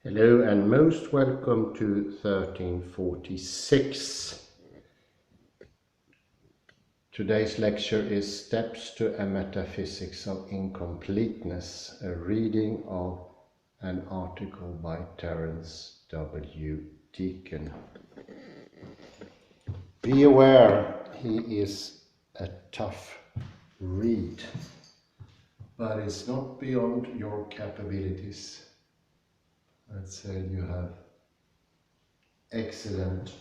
Hello and most welcome to 1346. Today's lecture is Steps to a Metaphysics of Incompleteness, a reading of an article by Terrence W Deacon. Be aware he is a tough read, but it's not beyond your capabilities. I'd say you have excellent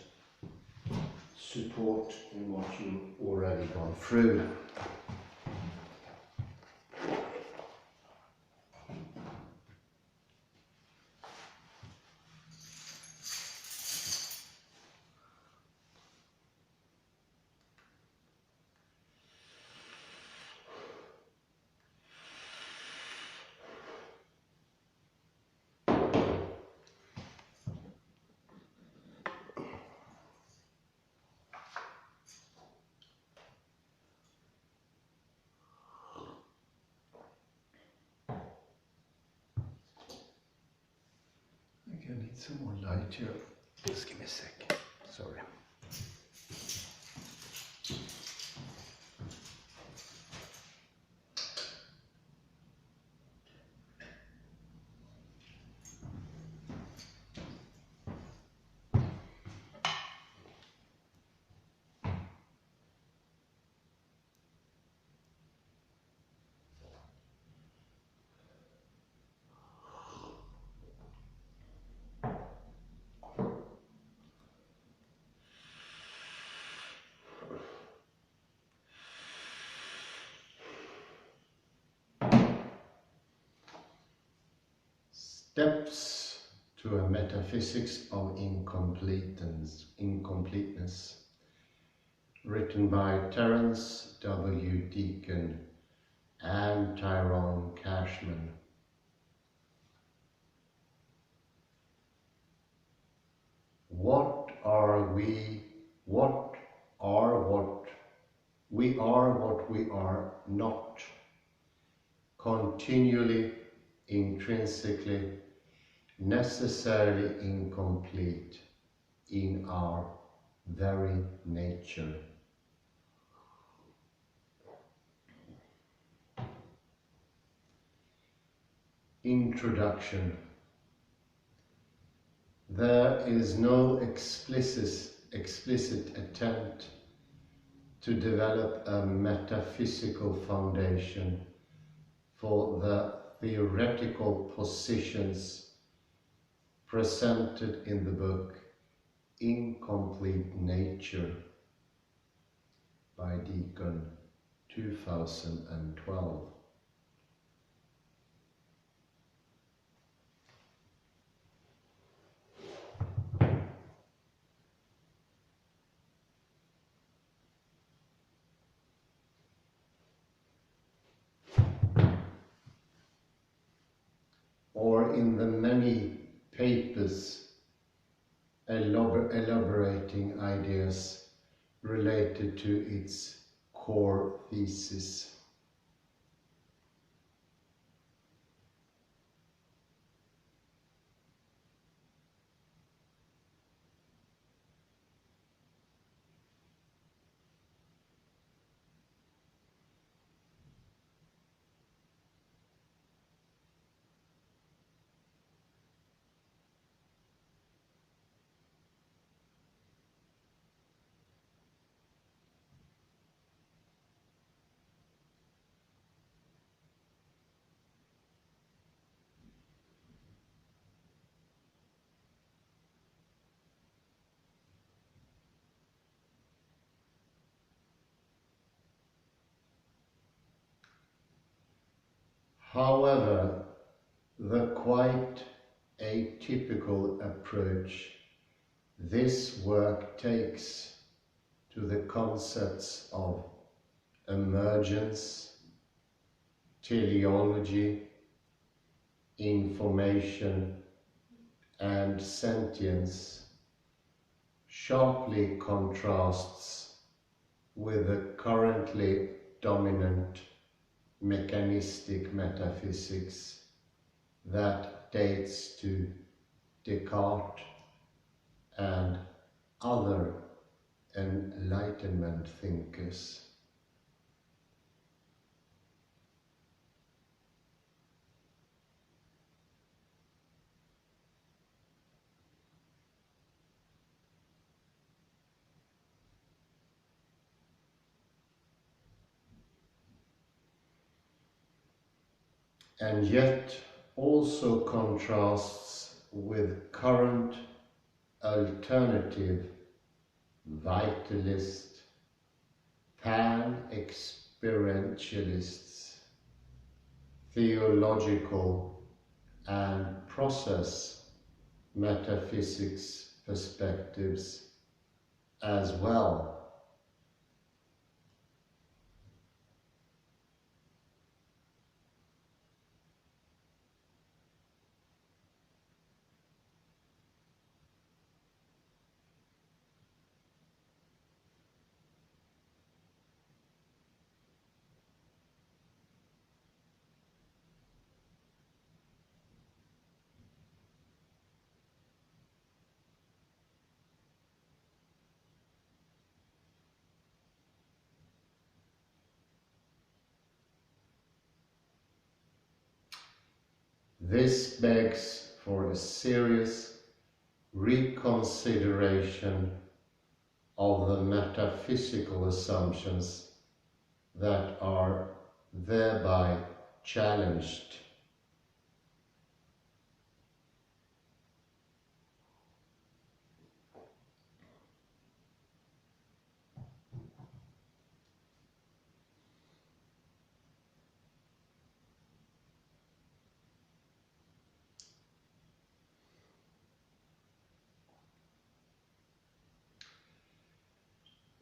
support in what you've already gone through. I need some more light here. Just give me a sec. Sorry. Steps to a Metaphysics of Incompleteness, written by Terrence W Deacon and Tyrone Cashman. We are what we are not, continually, intrinsically, necessarily incomplete in our very nature. Introduction. There is no explicit attempt to develop a metaphysical foundation for the theoretical positions presented in the book Incomplete Nature by Deacon, 2012. Or in the many papers elaborating ideas related to its core thesis. However, the quite atypical approach this work takes to the concepts of emergence, teleology, information, and sentience sharply contrasts with the currently dominant mechanistic metaphysics that dates to Descartes, and other Enlightenment thinkers. And yet also contrasts with current alternative, vitalist, pan-experientialists, theological and process metaphysics perspectives as well. This begs for a serious reconsideration of the metaphysical assumptions that are thereby challenged.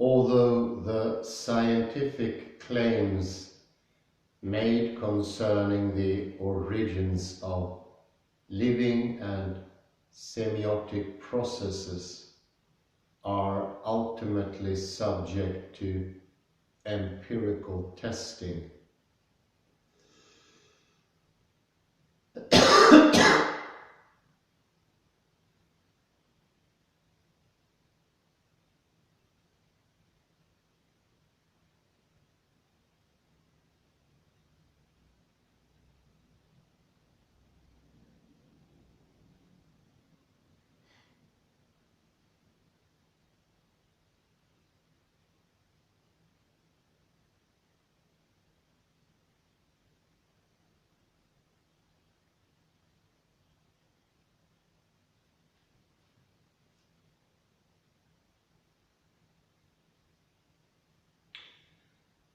Although the scientific claims made concerning the origins of living and semiotic processes are ultimately subject to empirical testing,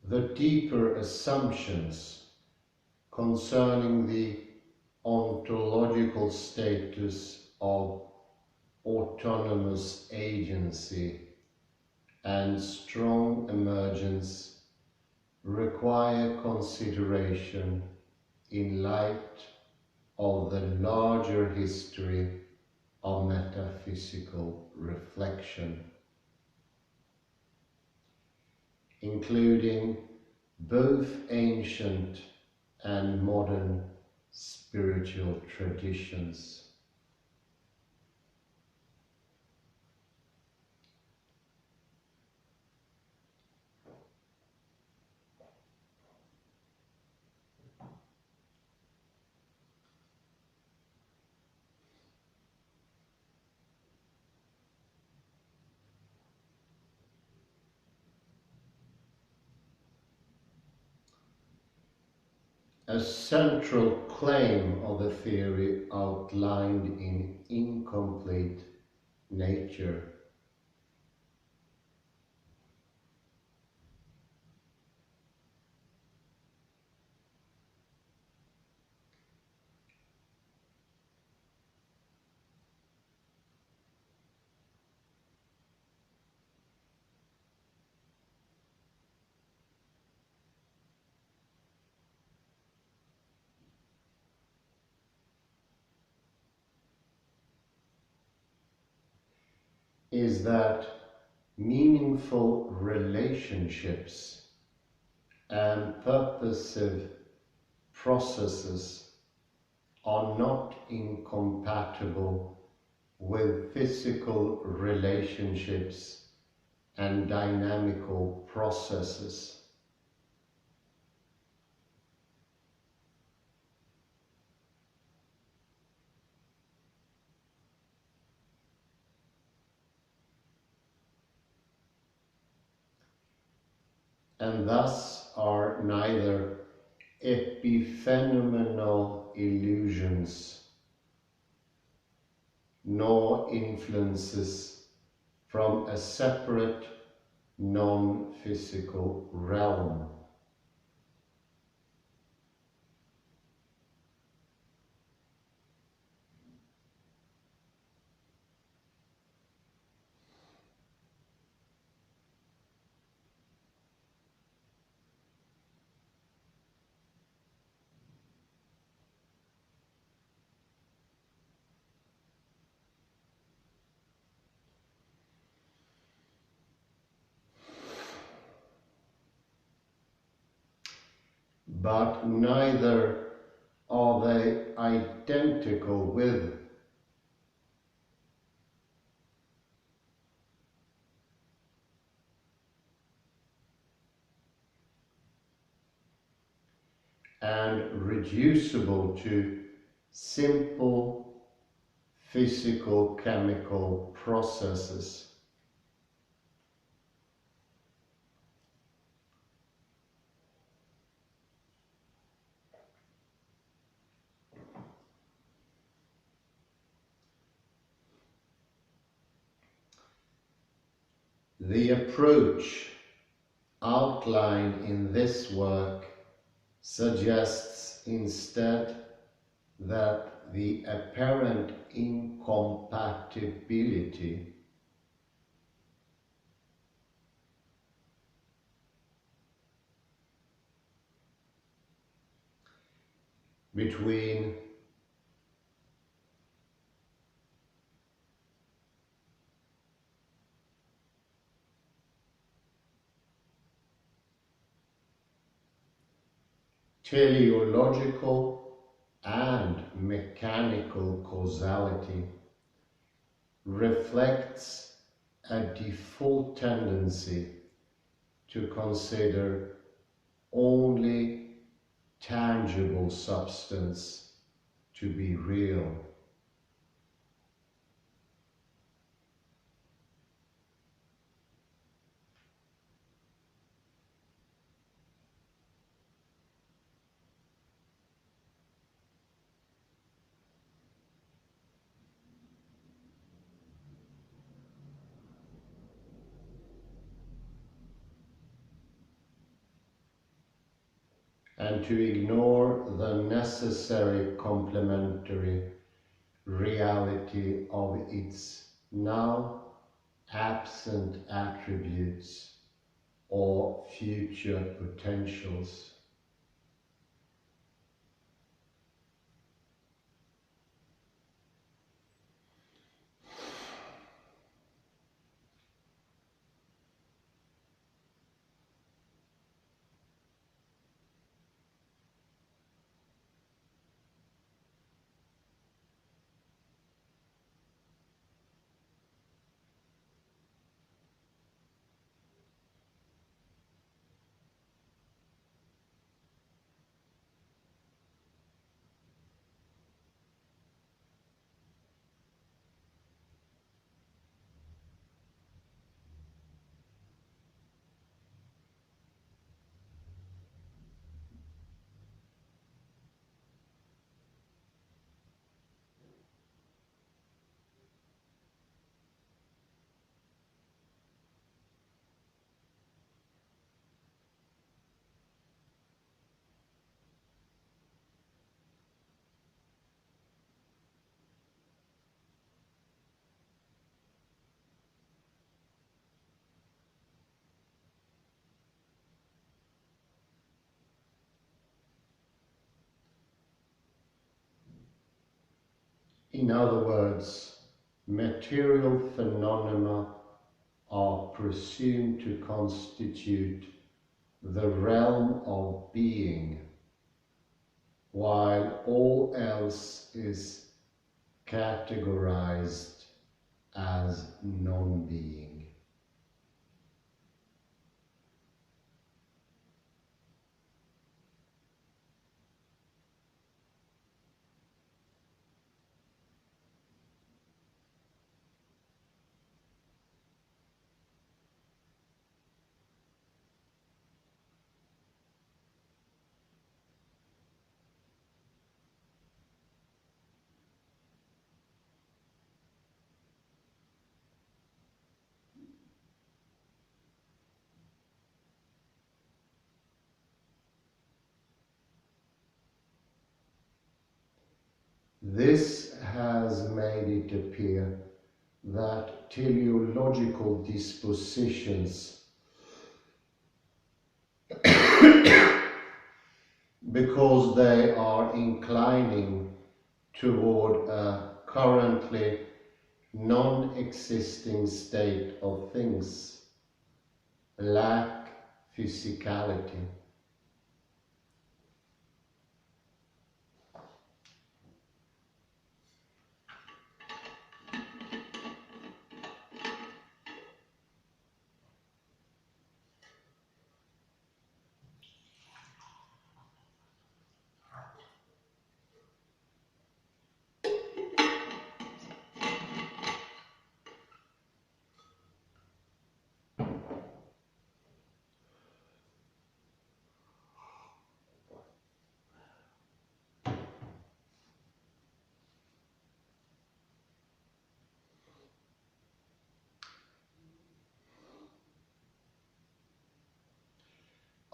the deeper assumptions concerning the ontological status of autonomous agency and strong emergence require consideration in light of the larger history of metaphysical reflection, including both ancient and modern spiritual traditions. A central claim of the theory outlined in Incomplete Nature is that meaningful relationships and purposive processes are not incompatible with physical relationships and dynamical processes. And thus are neither epiphenomenal illusions nor influences from a separate non-physical realm. But neither are they identical with and reducible to simple physical chemical processes. The approach outlined in this work suggests instead that the apparent incompatibility between teleological and mechanical causality reflects a default tendency to consider only tangible substance to be real. And to ignore the necessary complementary reality of its now absent attributes or future potentials. In other words, material phenomena are presumed to constitute the realm of being, while all else is categorized as non-being. This has made it appear that teleological dispositions, because they are inclining toward a currently non-existing state of things, lack physicality.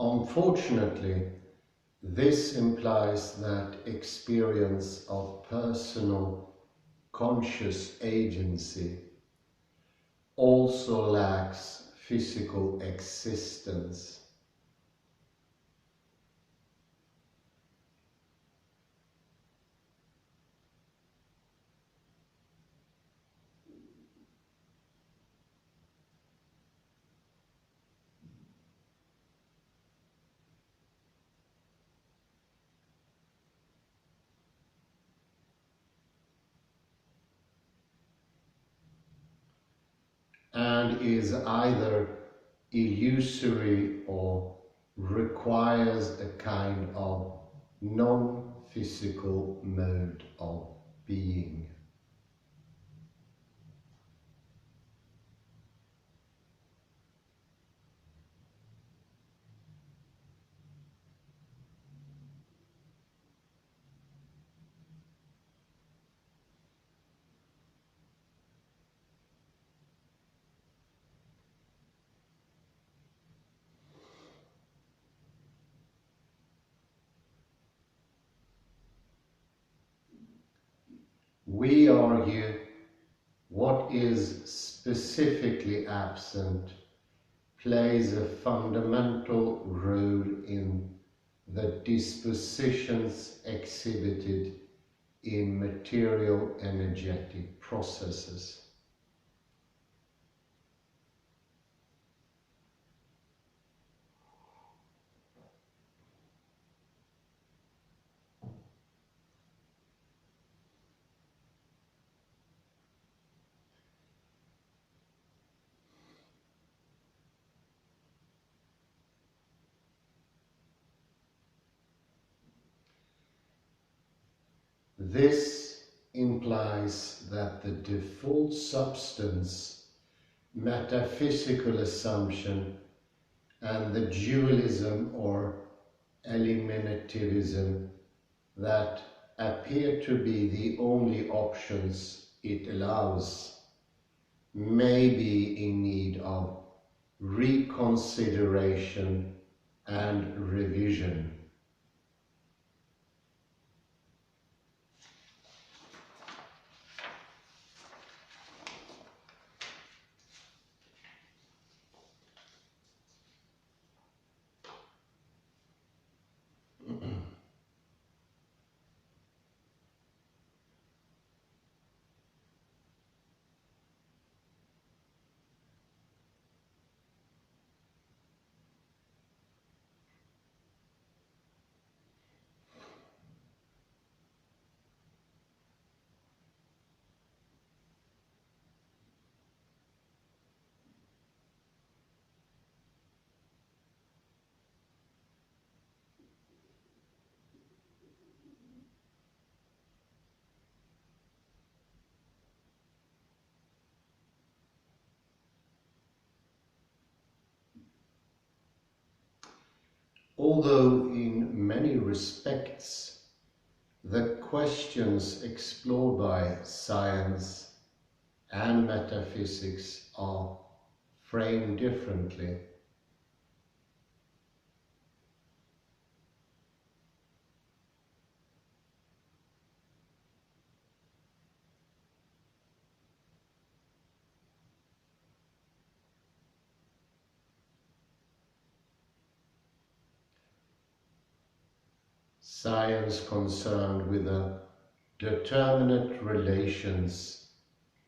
Unfortunately, this implies that experience of personal conscious agency also lacks physical existence. And is either illusory or requires a kind of non-physical mode of being. We argue what is specifically absent plays a fundamental role in the dispositions exhibited in material energetic processes. This implies that the default substance, metaphysical assumption, and the dualism or eliminativism that appear to be the only options it allows may be in need of reconsideration and revision. Although in many respects the questions explored by science and metaphysics are framed differently, science concerned with the determinate relations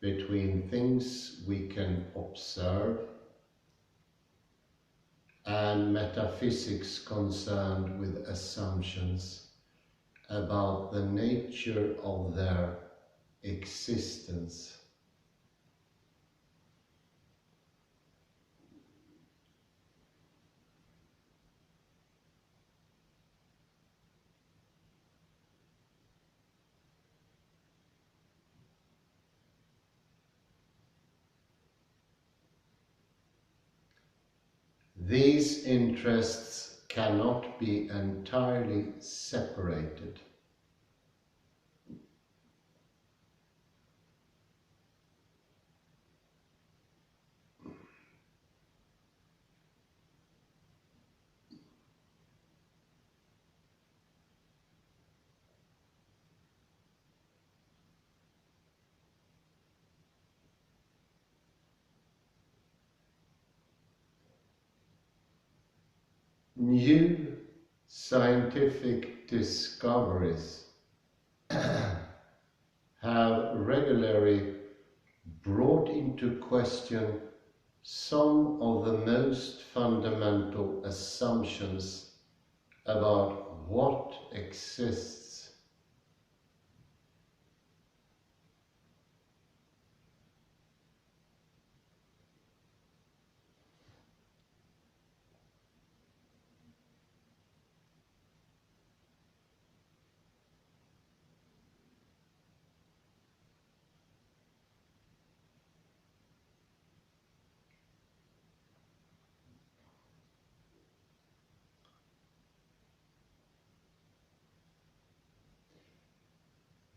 between things we can observe, and metaphysics concerned with assumptions about the nature of their existence. These interests cannot be entirely separated. New scientific discoveries have regularly brought into question some of the most fundamental assumptions about what exists.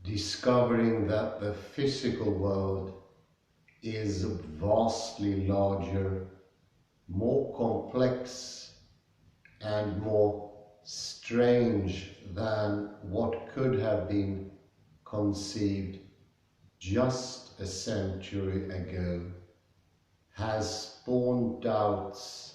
Discovering that the physical world is vastly larger, more complex, and more strange than what could have been conceived just a century ago, has spawned doubts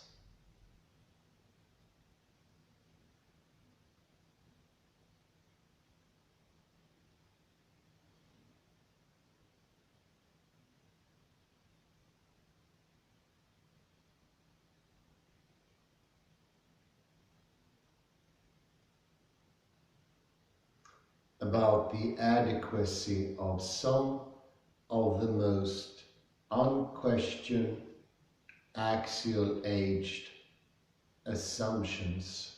about the adequacy of some of the most unquestioned axial-aged assumptions.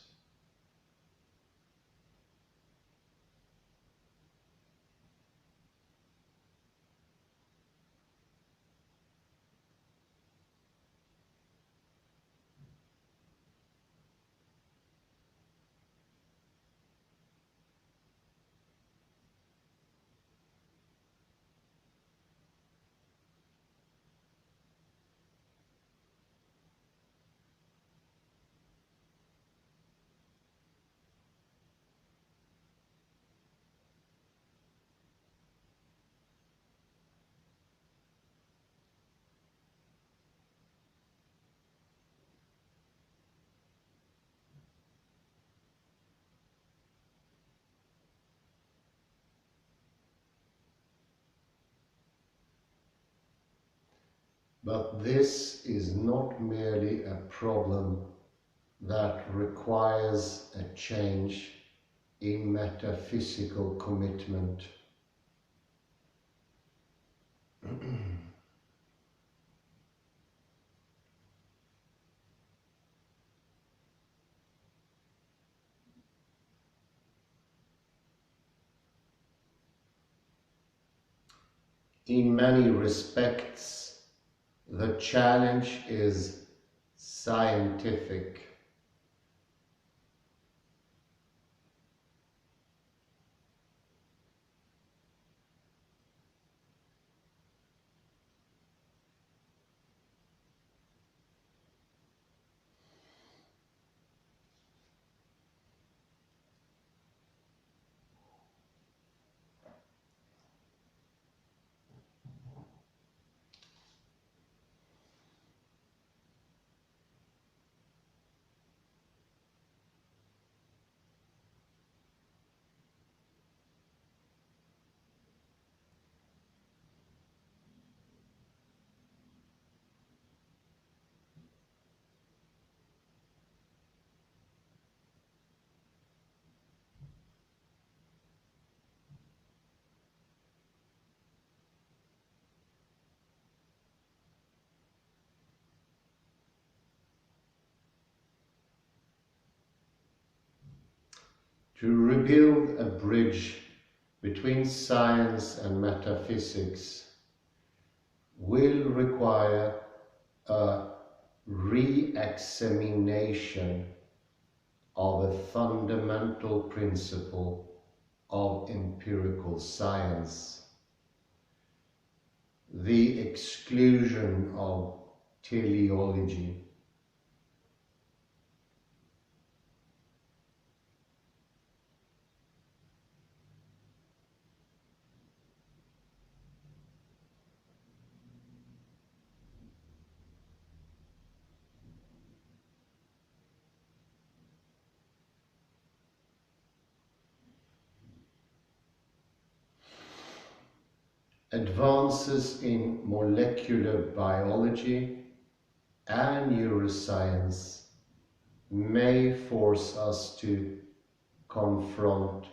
But this is not merely a problem that requires a change in metaphysical commitment. In many respects, the challenge is scientific. To rebuild a bridge between science and metaphysics will require a re-examination of a fundamental principle of empirical science, the exclusion of teleology. Advances in molecular biology and neuroscience may force us to confront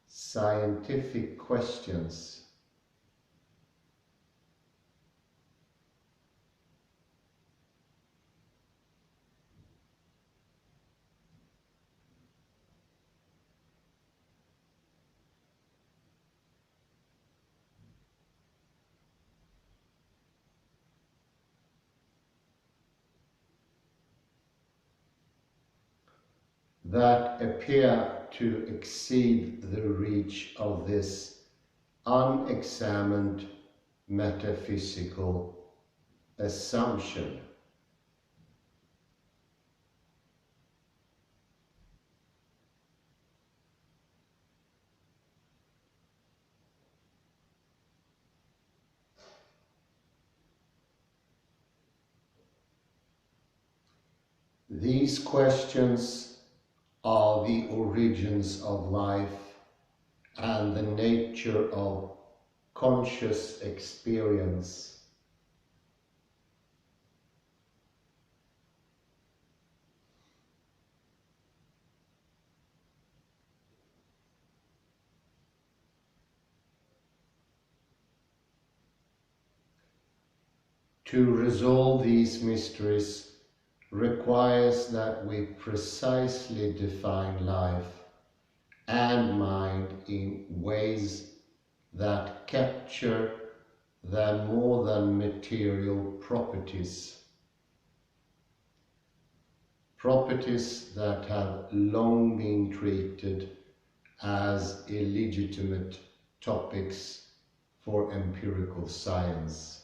scientific questions. That appear to exceed the reach of this unexamined metaphysical assumption. These questions are the origins of life and the nature of conscious experience. To resolve these mysteries requires that we precisely define life and mind in ways that capture their more than material properties. Properties that have long been treated as illegitimate topics for empirical science.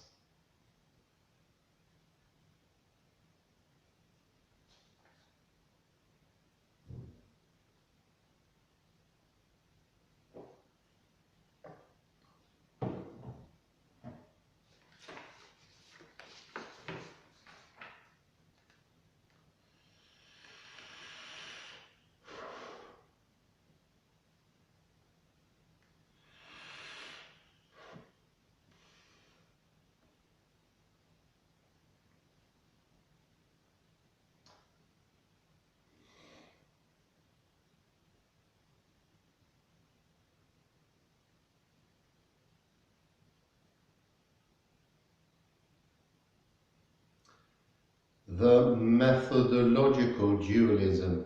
The methodological dualism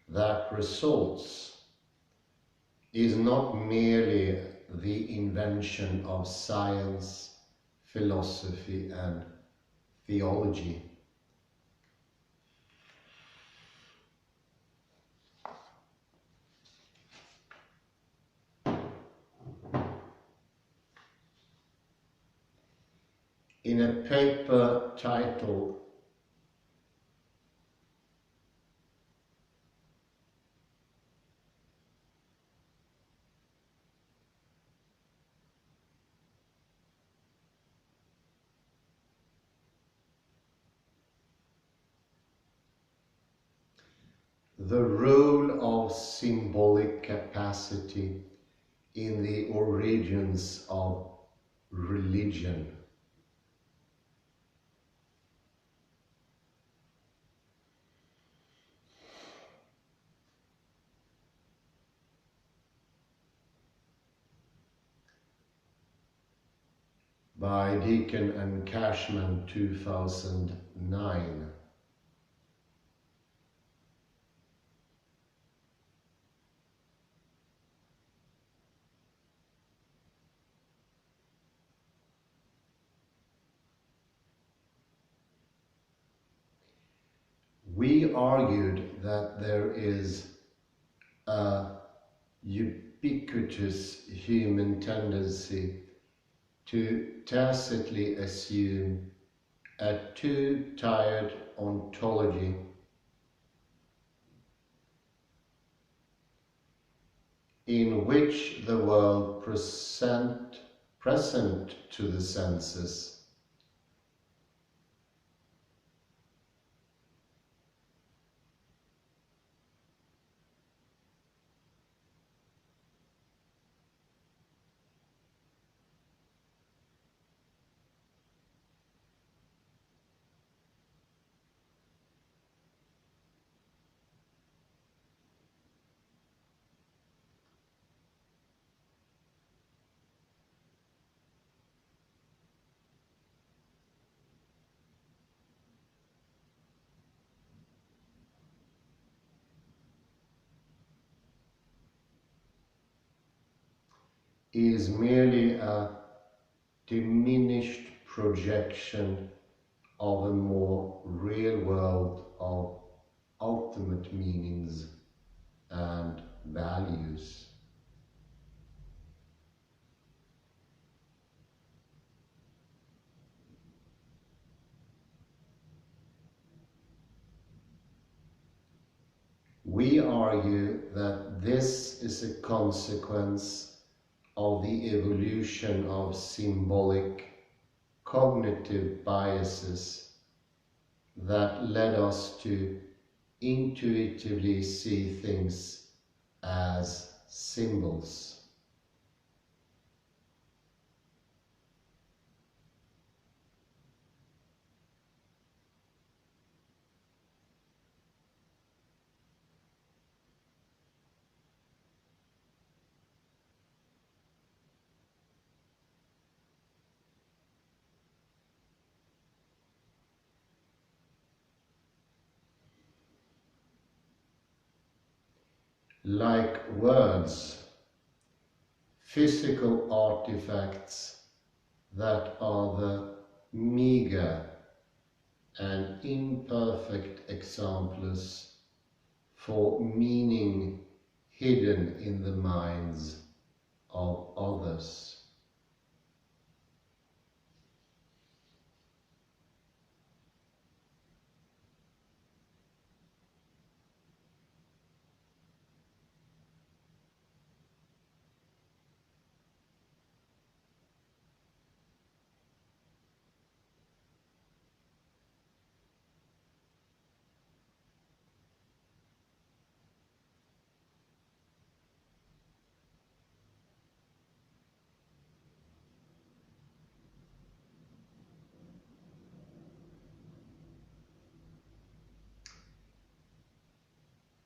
that results is not merely the invention of science, philosophy, and theology. In a paper titled The Role of Symbolic Capacity in the Origins of Religion, by Deacon and Cashman, 2009. We argued that there is a ubiquitous human tendency to tacitly assume a too-tired ontology in which the world present to the senses is merely a diminished projection of a more real world of ultimate meanings and values. We argue that this is a consequence of the evolution of symbolic cognitive biases that led us to intuitively see things as symbols. Like words, physical artifacts that are the meager and imperfect examples for meaning hidden in the minds of others.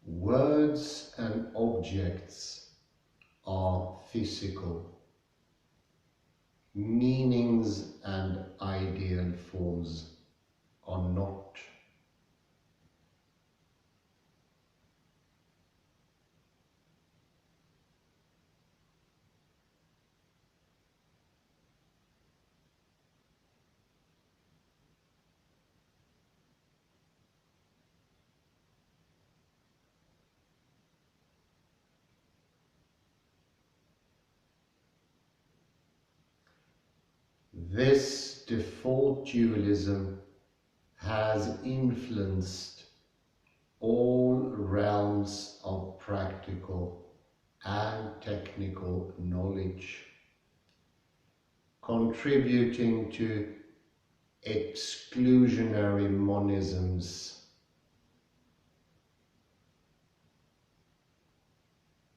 Words and objects are physical. Meanings and ideal forms are not. This default dualism has influenced all realms of practical and technical knowledge, contributing to exclusionary monisms,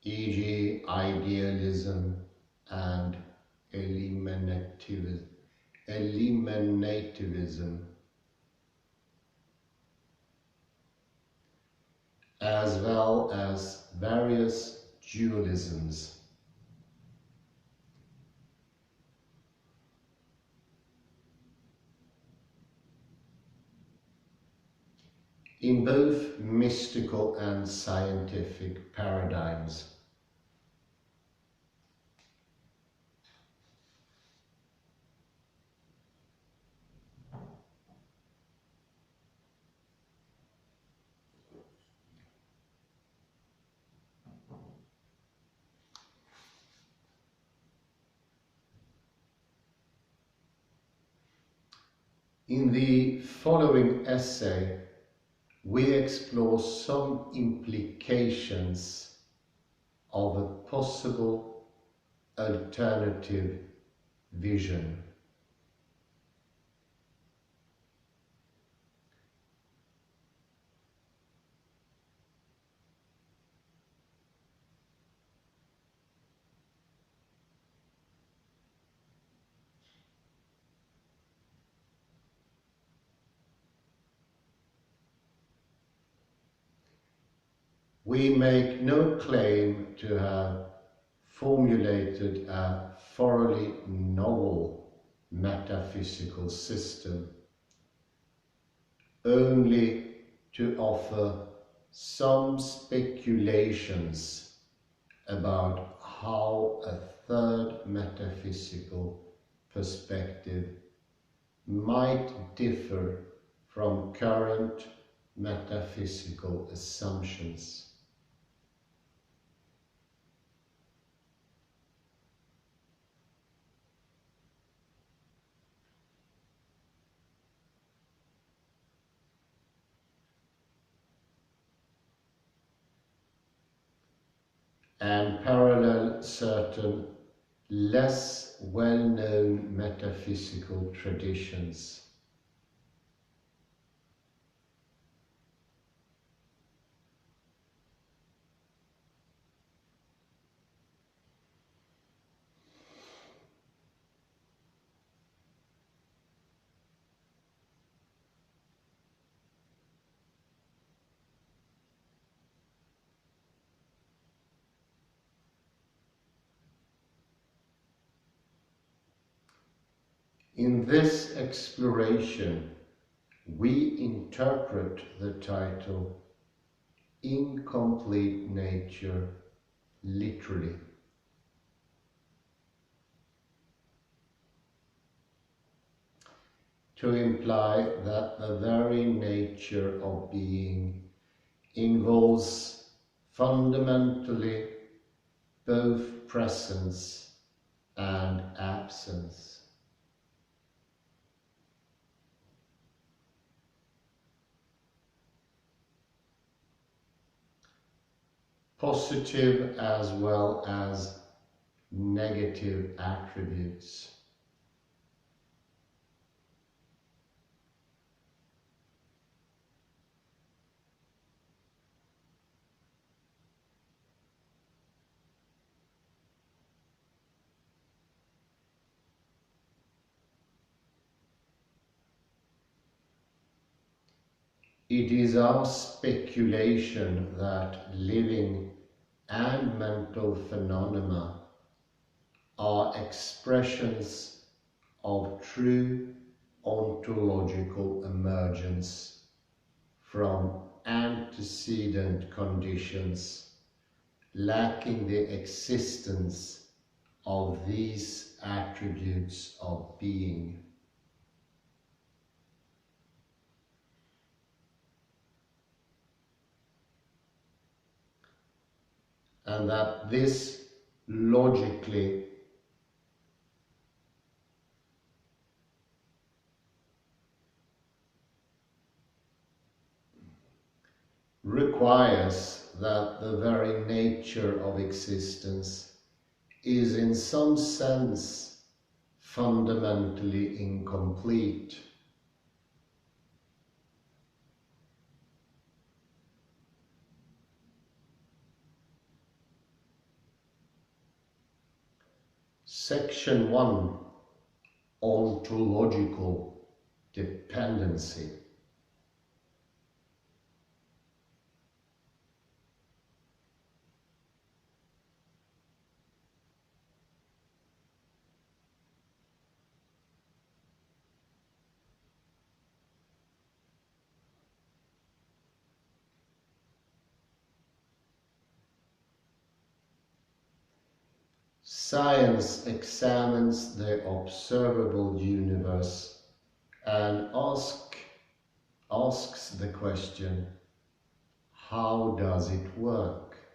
e.g. idealism and eliminativism, as well as various dualisms. In both mystical and scientific paradigms, In the following essay, we explore some implications of a possible alternative vision. We make no claim to have formulated a thoroughly novel metaphysical system, only to offer some speculations about how a third metaphysical perspective might differ from current metaphysical assumptions. And parallel certain less well-known metaphysical traditions. In this exploration, we interpret the title Incomplete Nature literally. To imply that the very nature of being involves fundamentally both presence and absence. Positive as well as negative attributes. It is our speculation that living and mental phenomena are expressions of true ontological emergence from antecedent conditions lacking the existence of these attributes of being. And that this logically requires that the very nature of existence is in some sense fundamentally incomplete. Section 1, Ontological Dependency. Science examines the observable universe and asks the question, how does it work?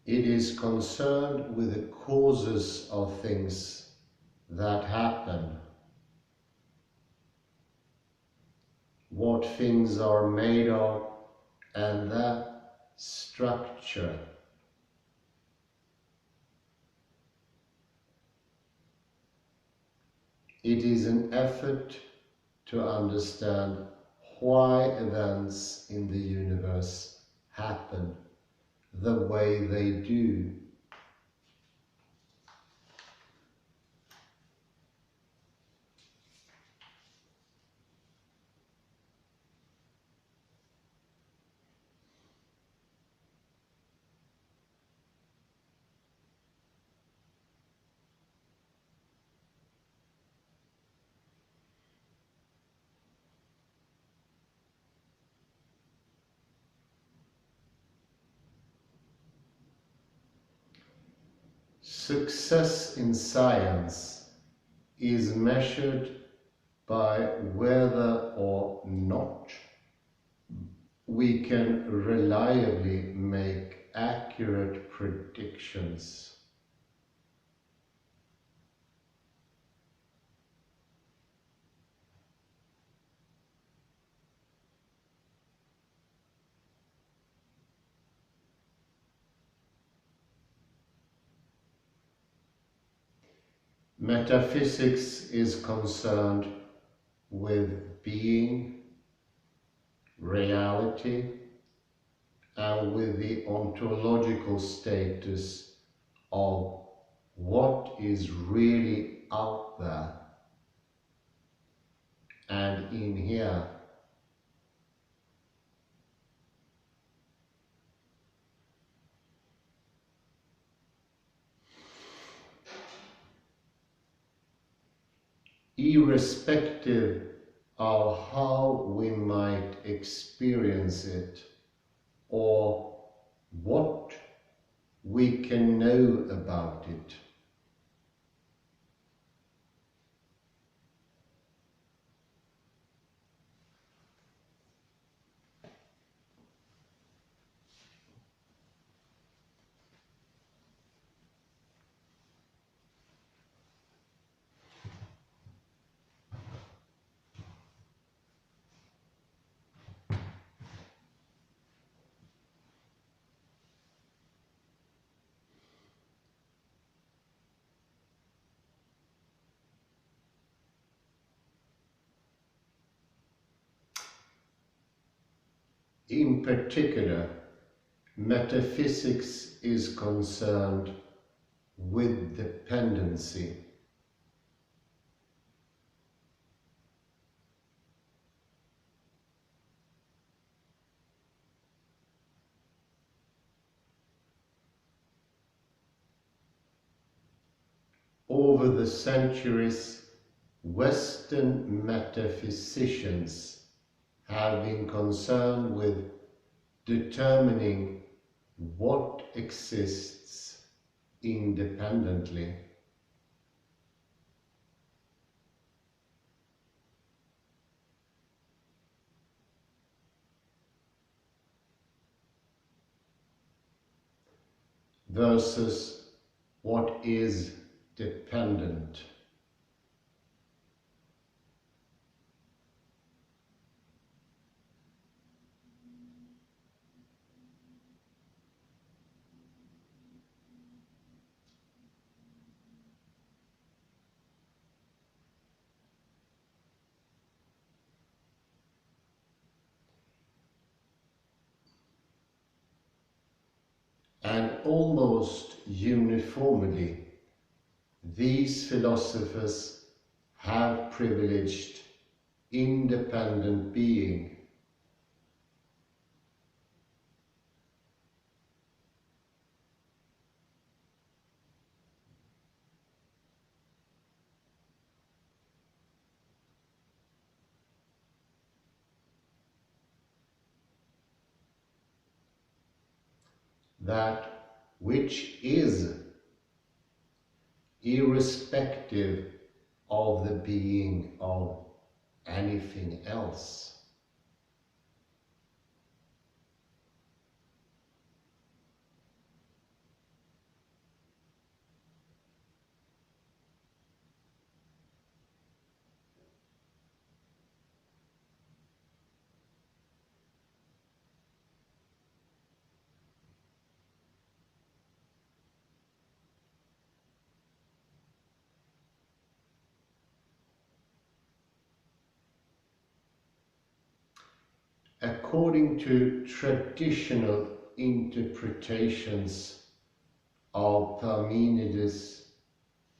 It is concerned with the causes of things that happen, what things are made of, and their structure. It is an effort to understand why events in the universe happen the way they do. Success in science is measured by whether or not we can reliably make accurate predictions. Metaphysics is concerned with being, reality, and with the ontological status of what is really out there and in here. Irrespective of how we might experience it or what we can know about it. In particular, metaphysics is concerned with dependency. Over the centuries, Western metaphysicians have been concerned with determining what exists independently. Versus what is dependent. And almost uniformly, these philosophers have privileged independent being. That which is irrespective of the being of anything else. according to traditional interpretations of Parmenides,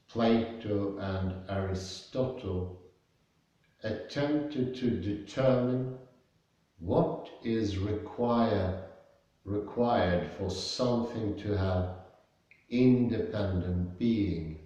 Plato and Aristotle, attempted to determine what is required for something to have independent being.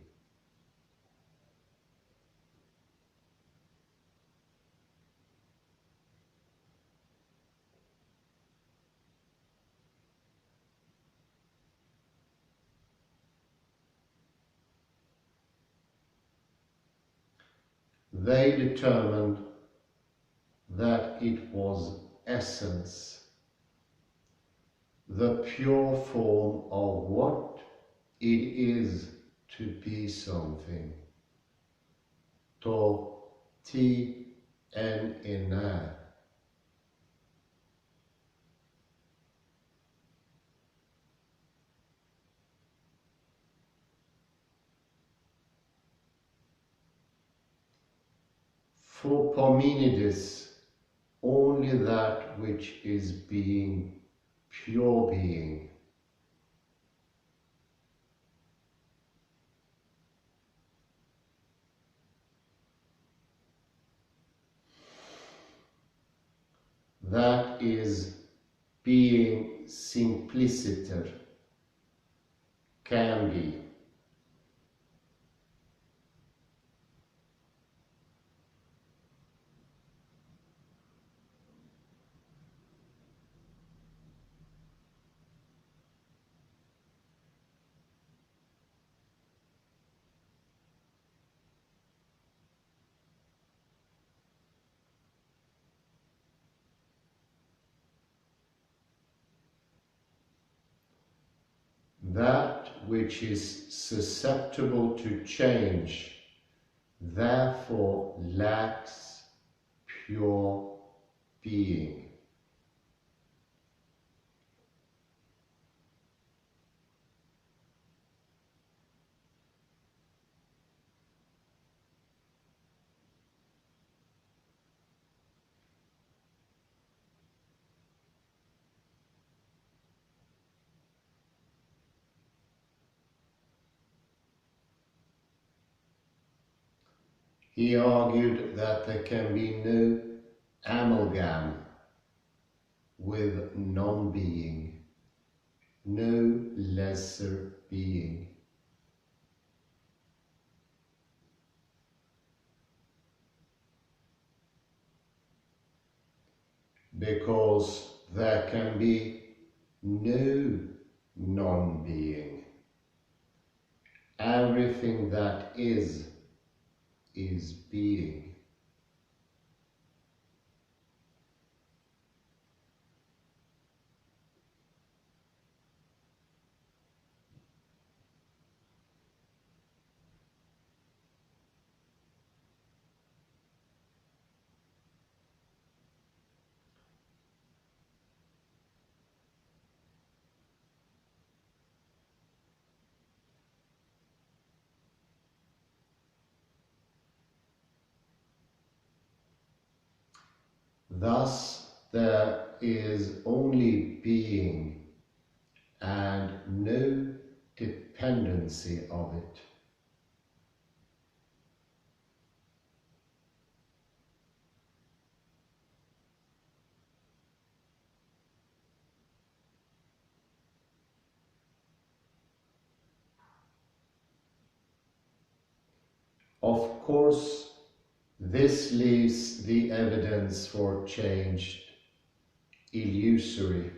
They determined that it was essence, the pure form of what it is to be something. To ti en är. For Parmenides, only that which is being, pure being. That is being simpliciter, can be. That which is susceptible to change, therefore lacks pure being. He argued that there can be no amalgam with non-being, no lesser being. Because there can be no non-being. Everything that is being. Thus, there is only being and no dependency of it. Of course, this leaves the evidence for change illusory.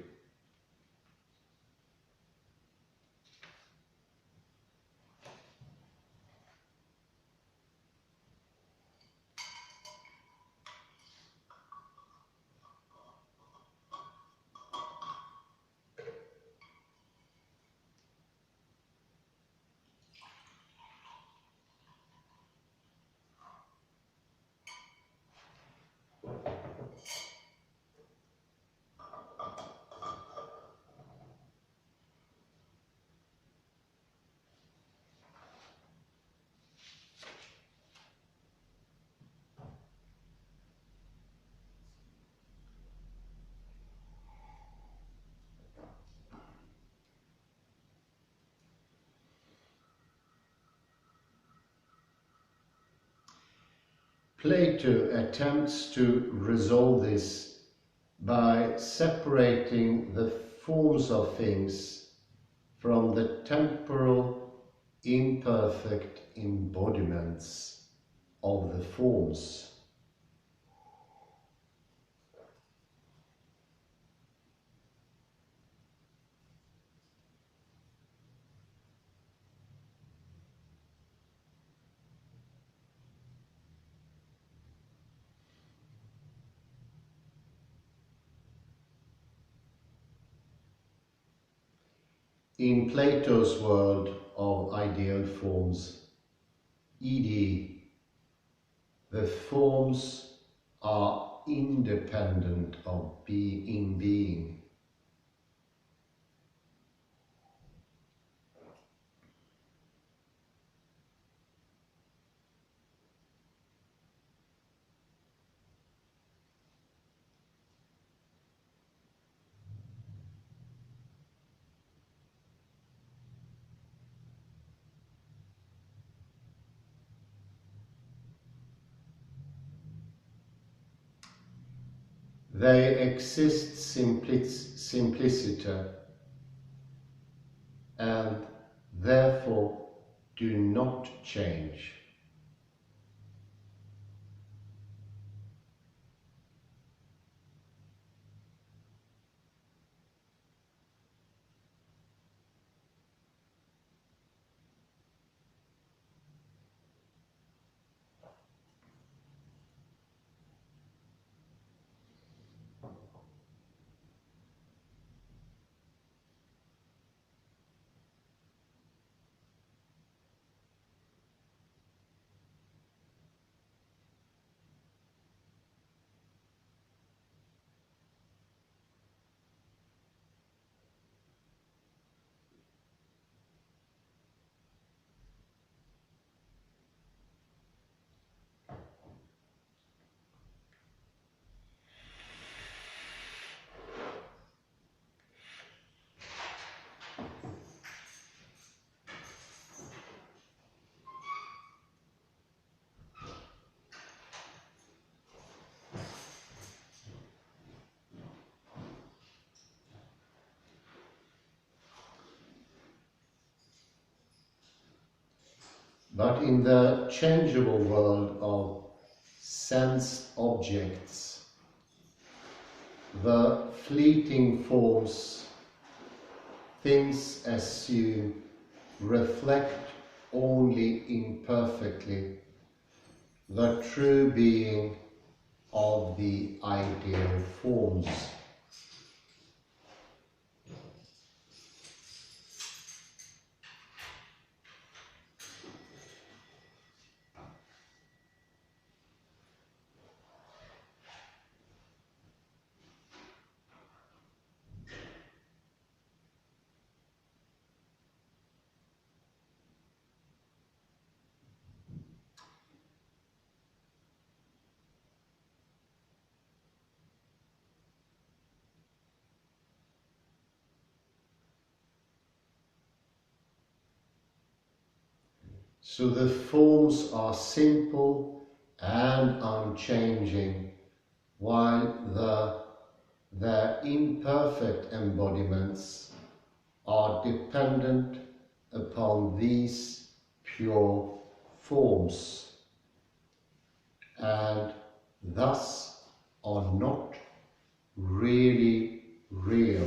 Plato attempts to resolve this by separating the forms of things from the temporal, imperfect embodiments of the forms. In Plato's world of ideal forms, e.d., the forms are independent of being. They exist simpliciter and therefore do not change. But in the changeable world of sense objects, the fleeting forms things assume reflect only imperfectly the true being of the ideal forms. So the forms are simple and unchanging, while their imperfect embodiments are dependent upon these pure forms, and thus are not really real.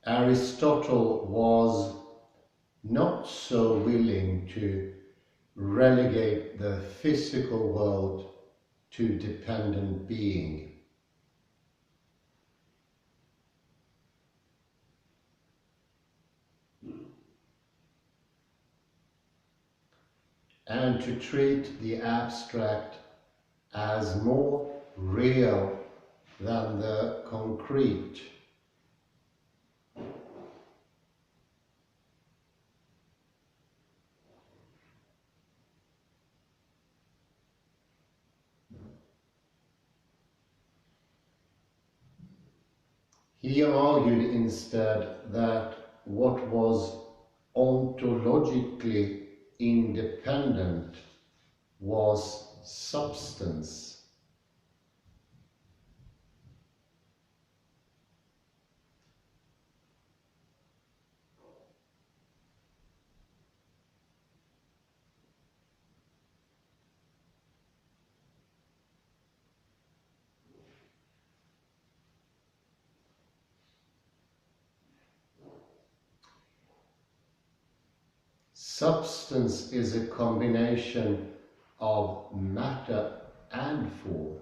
Aristotle was not so willing to relegate the physical world to dependent being. And to treat the abstract as more real than the concrete. He argued instead that what was ontologically independent was substance. Substance is a combination of matter and form.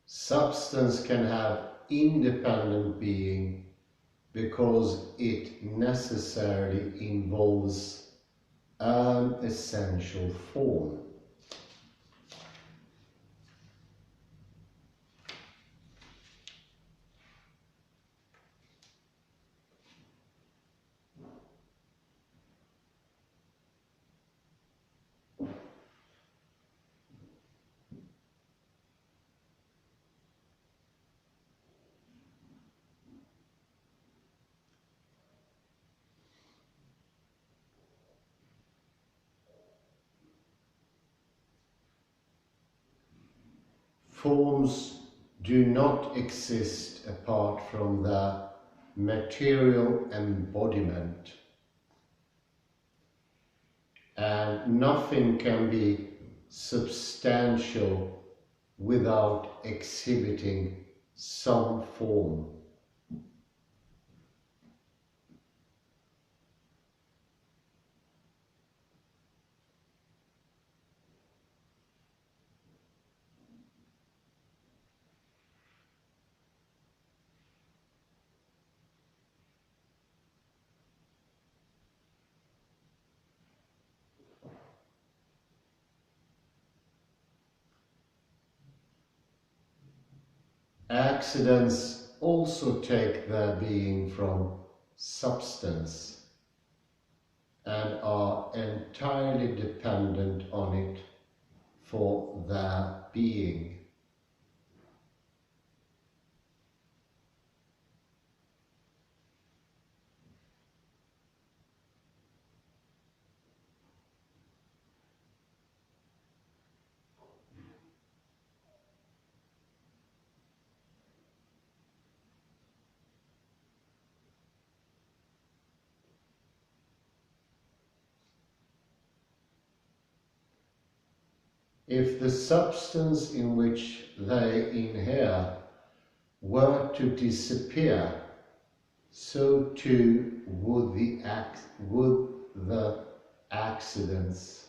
Substance can have independent being because it necessarily involves an essential form. Forms do not exist apart from their material embodiment, and nothing can be substantial without exhibiting some form. Accidents also take their being from substance and are entirely dependent on it for their being. If the substance in which they inhere were to disappear, so too would the accidents.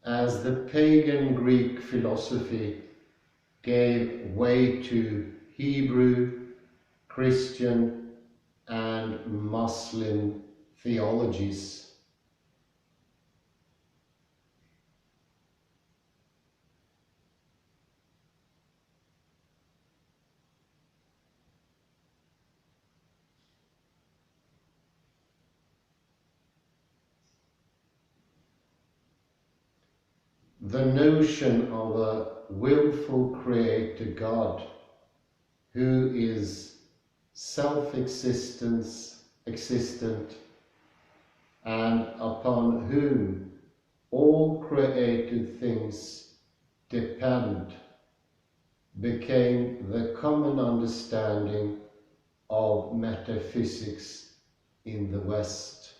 As the pagan Greek philosophy gave way to Hebrew, Christian, and Muslim theologies, the notion of a willful creator God who is existent and upon whom all created things depend became the common understanding of metaphysics in the West.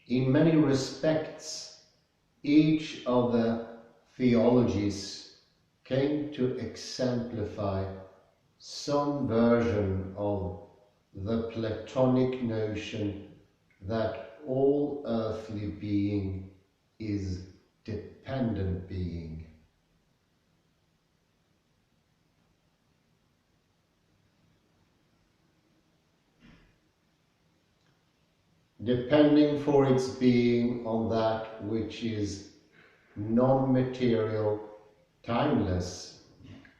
In many respects, each of the theologies came to exemplify some version of the Platonic notion that all earthly being is dependent being. Depending for its being on that which is non-material, timeless,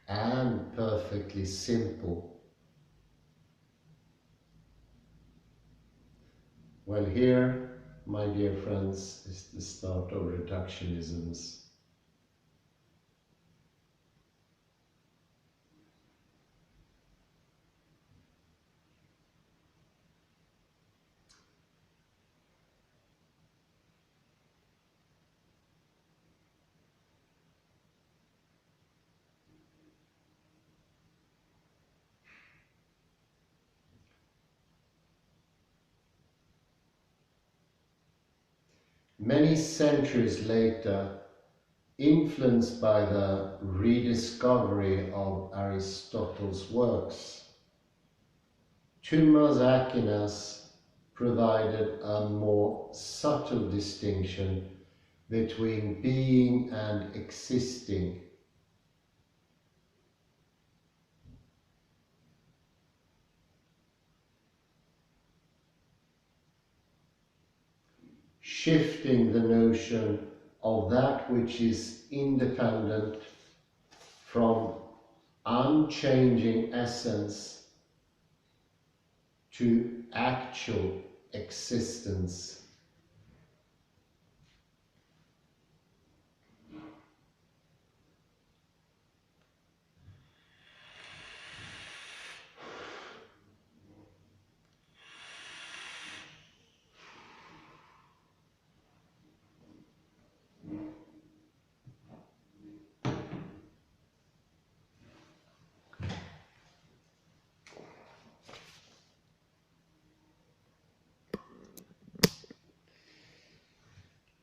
and perfectly simple. Well, here, my dear friends, is the start of reductionisms. Many centuries later, influenced by the rediscovery of Aristotle's works, Thomas Aquinas provided a more subtle distinction between being and existing. Shifting the notion of that which is independent from unchanging essence to actual existence.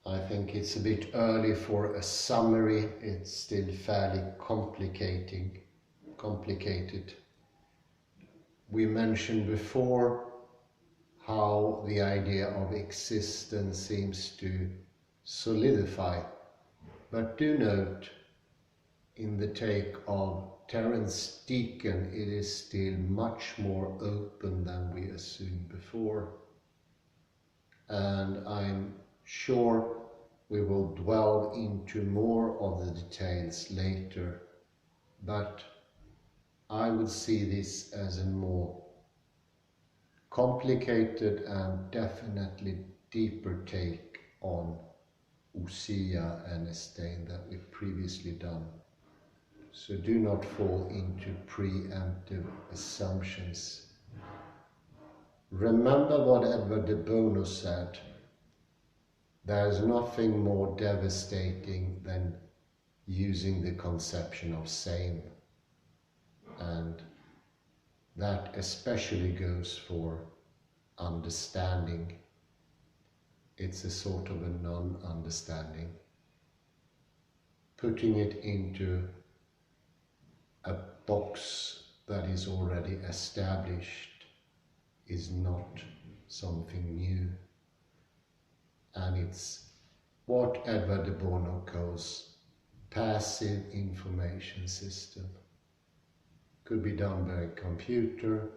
I think it's a bit early for a summary. It's still fairly complicated. We mentioned before how the idea of existence seems to solidify, but do note in the take of Terrence Deacon it is still much more open than we assumed before, and I'm sure we will dwell into more of the details later, but I would see this as a more complicated and definitely deeper take on ousia and Estein that we've previously done. So do not fall into preemptive assumptions. Remember what Edward de Bono said: there is nothing more devastating than using the conception of same, and that especially goes for understanding. It's a sort of a non-understanding. Putting it into a box that is already established is not something new. And it's what Edward de Bono calls passive information system. Could be done by a computer,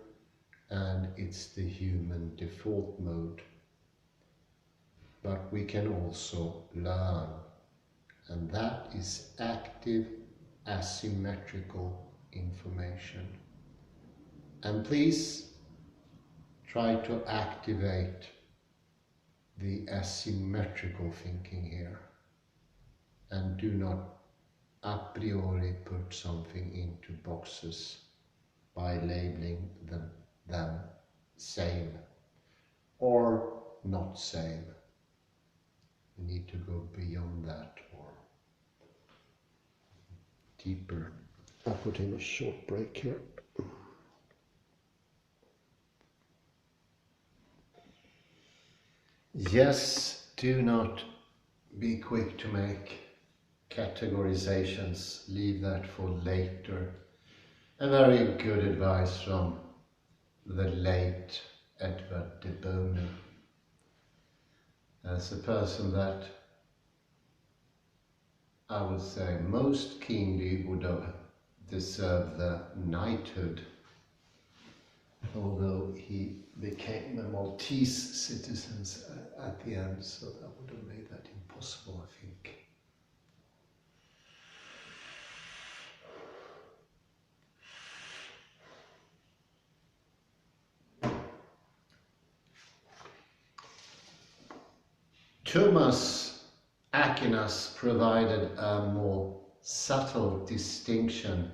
and it's the human default mode. But we can also learn, and that is active asymmetrical information. And please try to activate the asymmetrical thinking here, and do not a priori put something into boxes by labeling them same or not same. We need to go beyond that or deeper. I'll put in a short break here. Yes, do not be quick to make categorizations. Leave that for later. A very good advice from the late Edward de Bono, as a person that I would say most keenly would have deserved the knighthood, although he became a Maltese citizen at the end, so that would have made that impossible, I think. Thomas Aquinas provided a more subtle distinction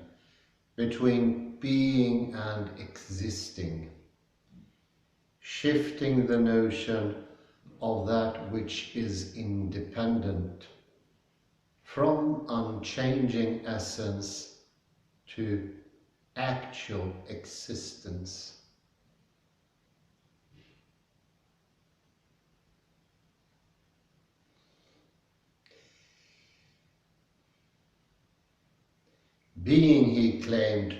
between being and existing, shifting the notion of that which is independent from unchanging essence to actual existence. Being, he claimed,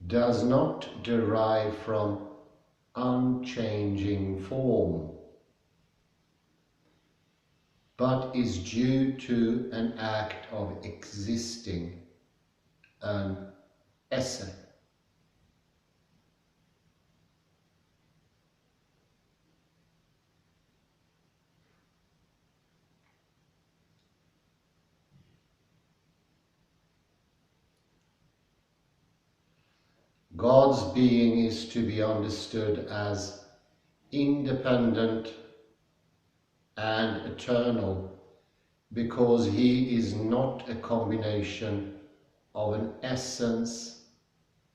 does not derive from unchanging form, but is due to an act of existing, an esse. God's being is to be understood as independent and eternal, because he is not a combination of an essence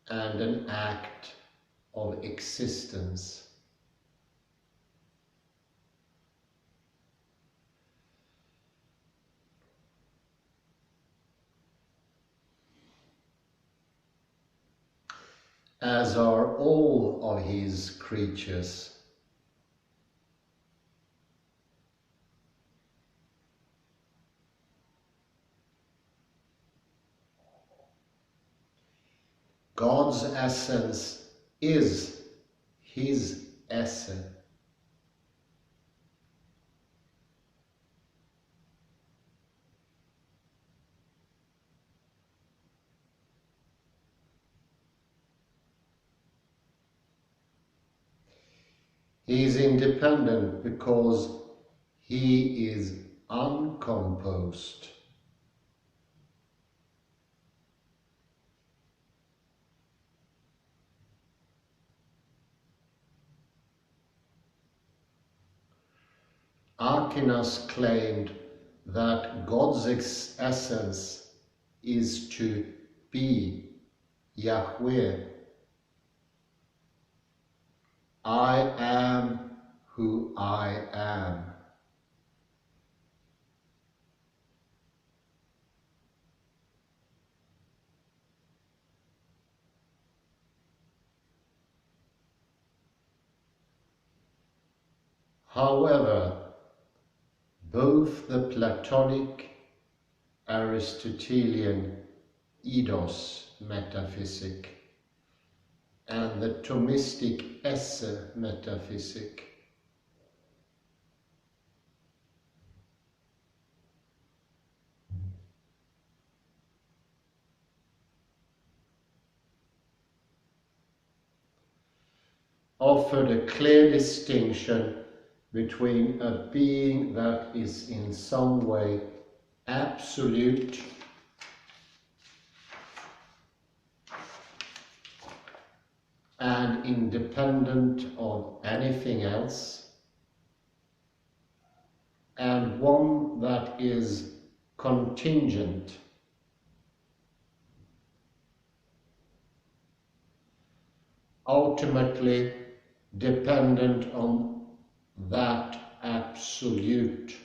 and an act of existence. As are all of his creatures. God's essence is his esse. He is independent because he is uncomposed. Aquinas claimed that God's essence is to be Yahweh. I am who I am. However, both the Platonic Aristotelian eidos metaphysic and the Thomistic esse metaphysic offered a clear distinction between a being that is in some way absolute and independent of anything else, and one that is contingent, ultimately dependent on that absolute.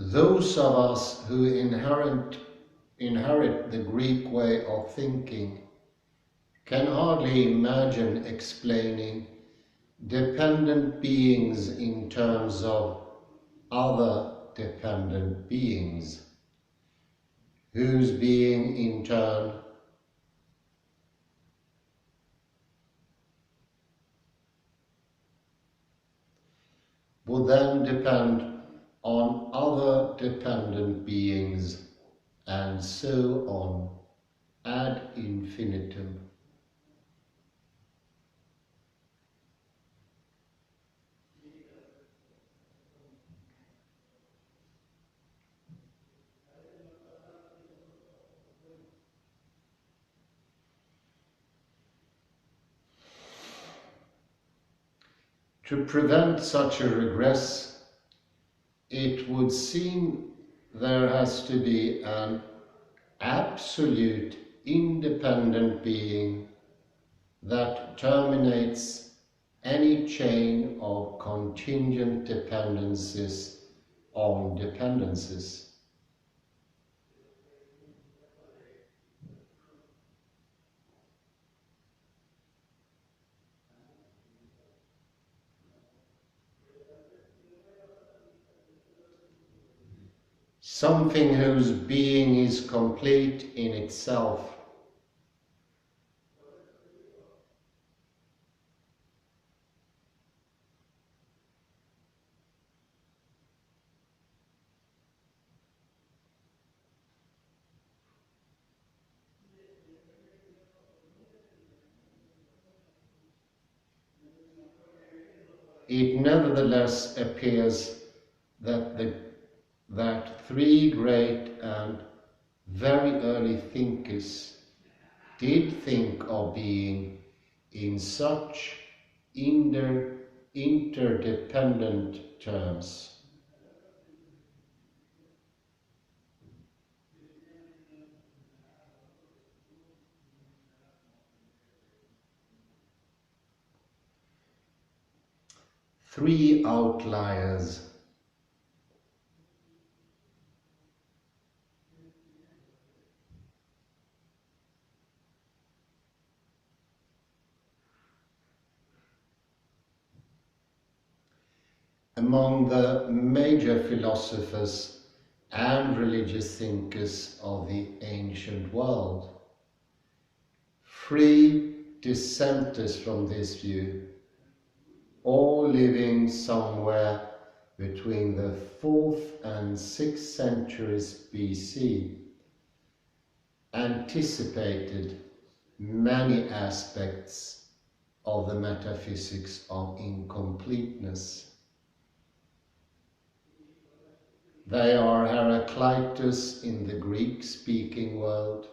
Those of us who inherit the Greek way of thinking can hardly imagine explaining dependent beings in terms of other dependent beings, whose being in turn would then depend on other dependent beings, and so on ad infinitum. To prevent such a regress, it would seem there has to be an absolute independent being that terminates any chain of contingent dependencies on dependencies. Something whose being is complete in itself. It nevertheless appears that three great and very early thinkers did think of being in such interdependent terms. Three outliers. Among the major philosophers and religious thinkers of the ancient world, three dissenters from this view, all living somewhere between the 4th and 6th centuries BC, anticipated many aspects of the metaphysics of incompleteness. They are Heraclitus in the Greek-speaking world,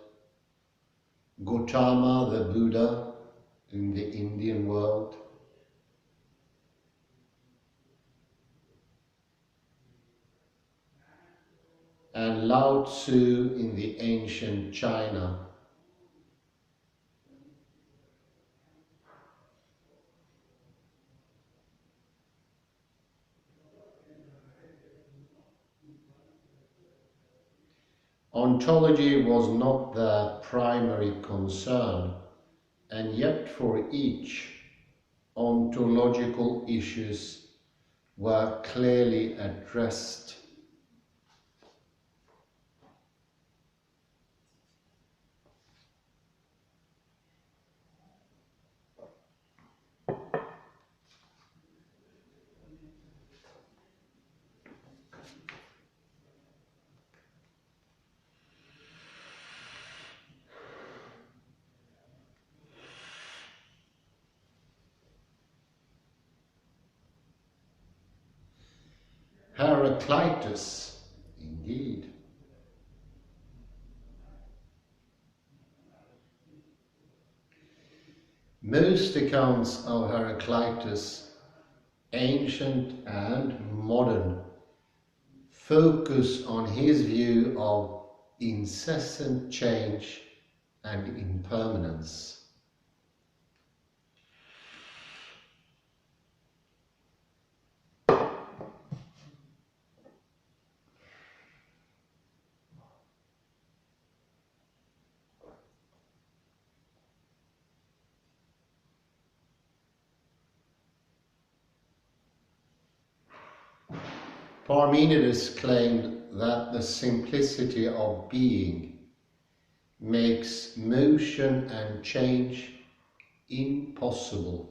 Gautama the Buddha in the Indian world, and Lao Tzu in the ancient China. Ontology was not their primary concern, and yet for each, ontological issues were clearly addressed. Heraclitus, indeed. Most accounts of Heraclitus, ancient and modern, focus on his view of incessant change and impermanence. Parmenides claimed that the simplicity of being makes motion and change impossible,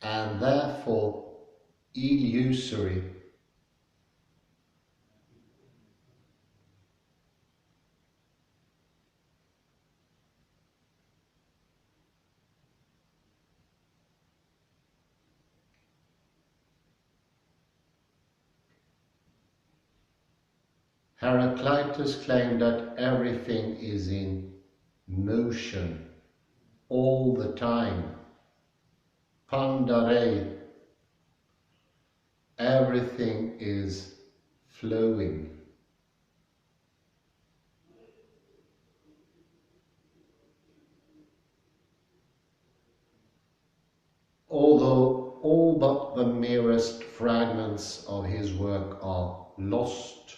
and therefore illusory. Heraclitus claimed that everything is in motion all the time. Pandare, everything is flowing. Although all but the merest fragments of his work are lost,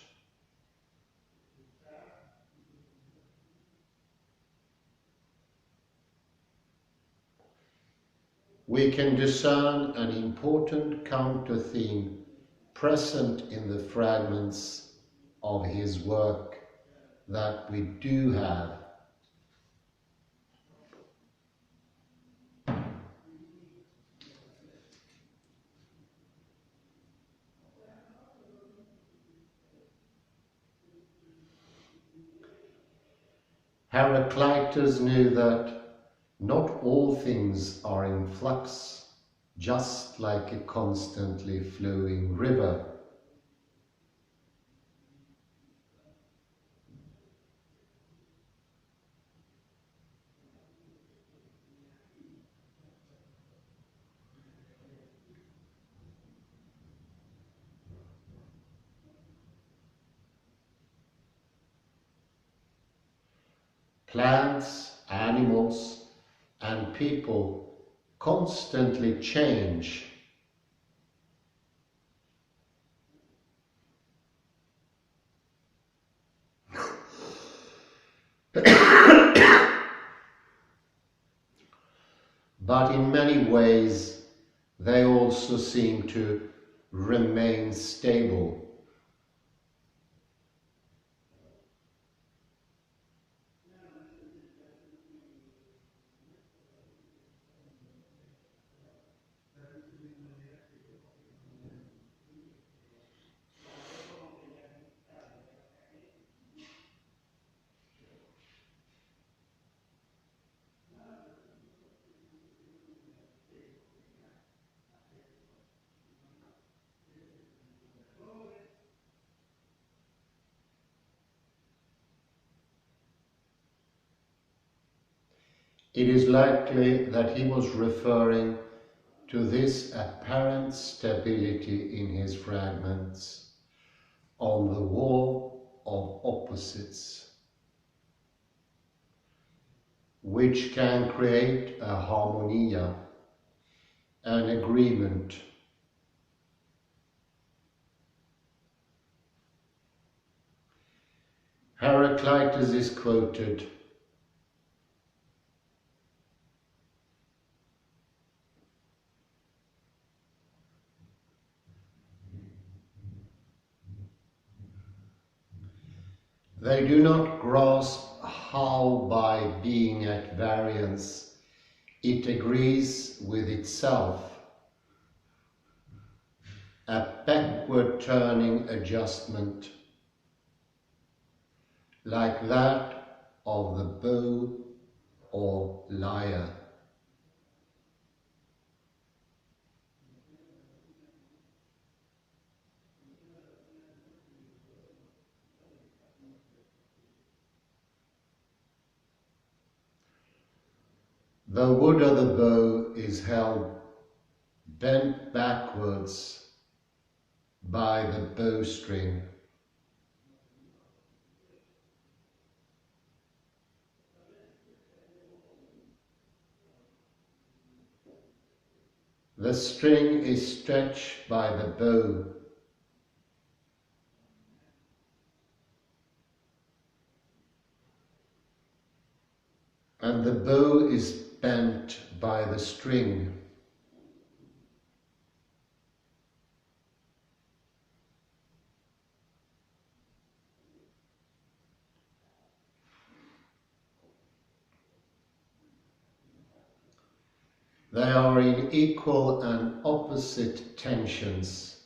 we can discern an important counter-theme present in the fragments of his work that we do have. Heraclitus knew that not all things are in flux, just like a constantly flowing river. Plants, animals, and people constantly change. But in many ways, they also seem to remain stable. It is likely that he was referring to this apparent stability in his fragments on the wall of opposites, which can create a harmonia, an agreement. Heraclitus is quoted, They do not grasp how by being at variance it agrees with itself, a backward turning adjustment like that of the bow or lyre. The wood of the bow is held bent backwards by the bowstring. The string is stretched by the bow. And the bow is bent by the string. They are in equal and opposite tensions.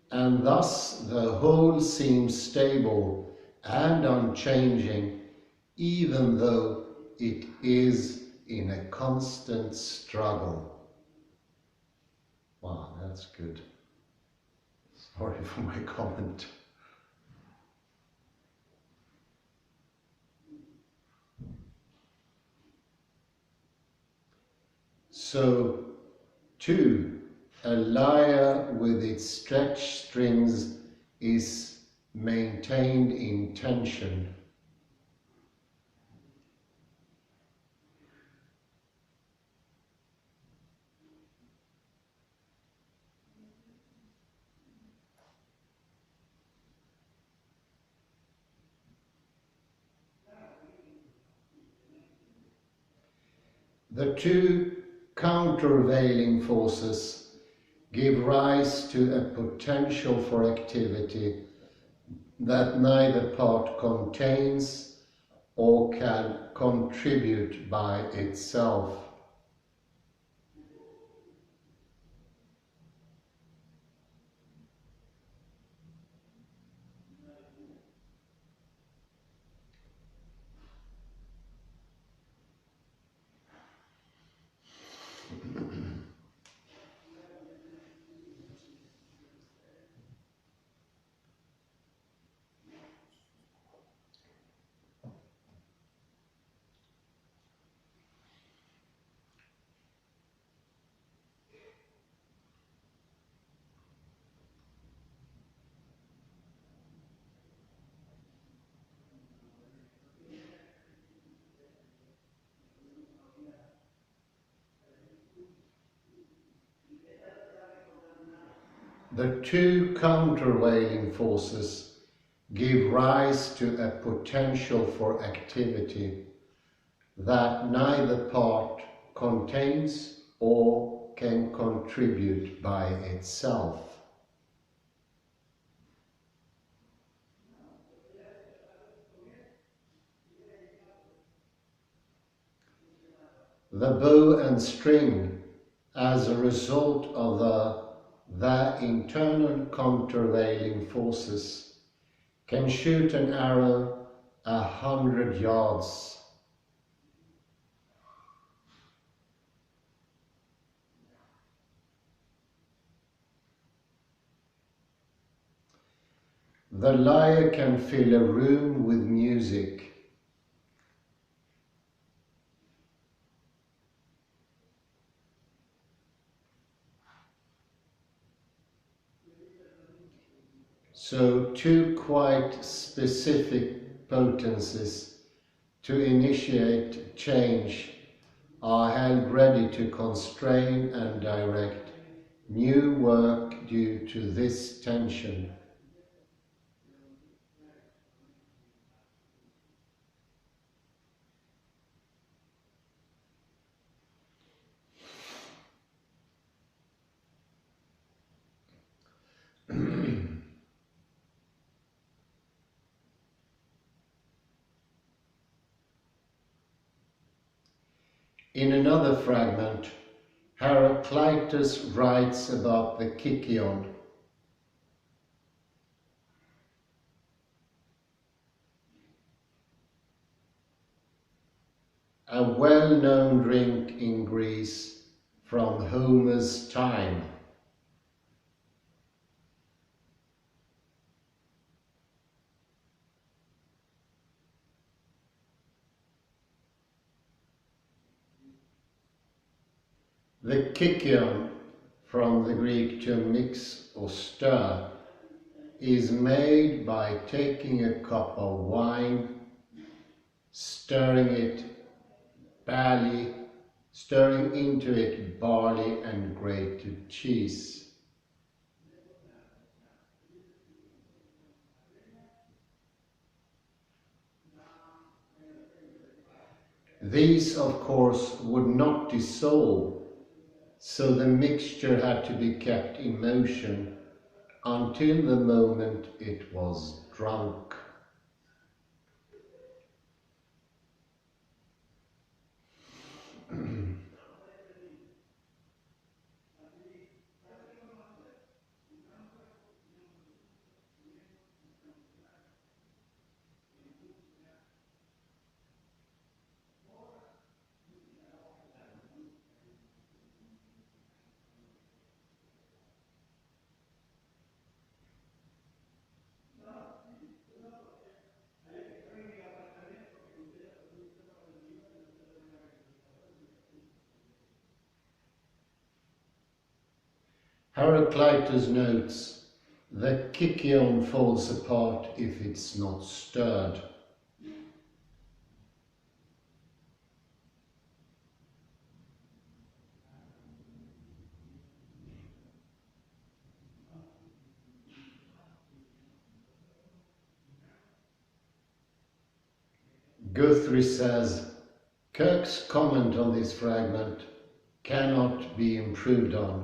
And thus the whole seems stable and unchanging, even though it is in a constant struggle. Wow, that's good. Sorry for my comment. So, 2. A lyre with its stretched strings is maintained in tension. The 2 countervailing forces give rise to a potential for activity that neither part contains or can contribute by itself. The 2 countervailing forces give rise to a potential for activity that neither part contains or can contribute by itself. The bow and string, as a result of their internal countervailing forces, can shoot an arrow 100 yards. The lyre can fill a room with music. So 2 quite specific potencies to initiate change are held ready to constrain and direct New work due to this tension. In another fragment, Heraclitus writes about the kykeon. A well-known drink in Greece from Homer's time. The kykeon, from the Greek to mix or stir, is made by taking a cup of wine, stirring into it barley and grated cheese. These, of course, would not dissolve, so the mixture had to be kept in motion until the moment it was drunk. Heraclitus notes, the kykeon falls apart if it's not stirred. Guthrie says, Kirk's comment on this fragment cannot be improved on.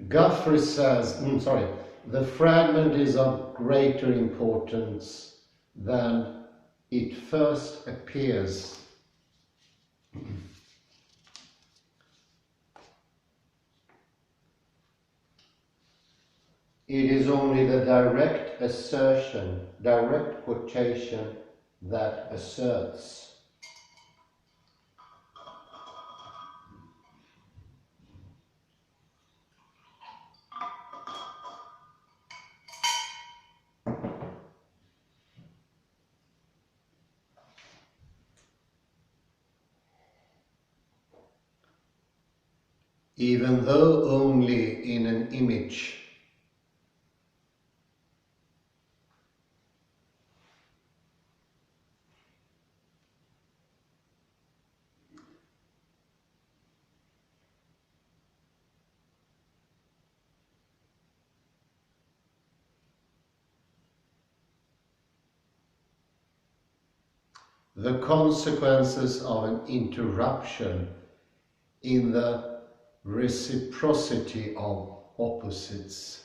Guthrie says, the fragment is of greater importance than it first appears. It is only the direct quotation that asserts. Even though only in an image. The consequences of an interruption in the reciprocity of opposites.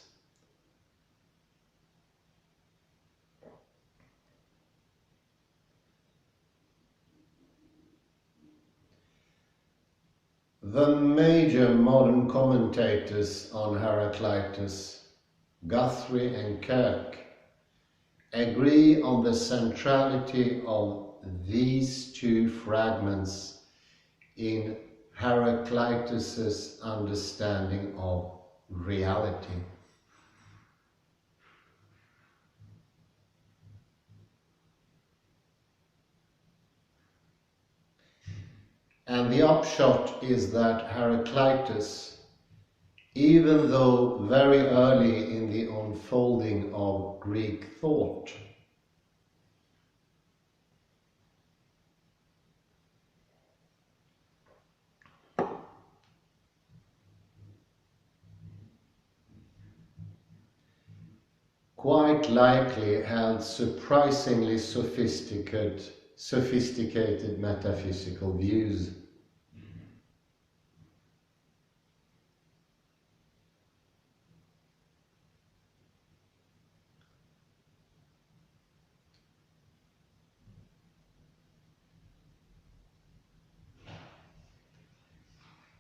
The major modern commentators on Heraclitus, Guthrie and Kirk, agree on the centrality of these two fragments in Heraclitus's understanding of reality. And the upshot is that Heraclitus, even though very early in the unfolding of Greek thought, quite likely held surprisingly sophisticated metaphysical views.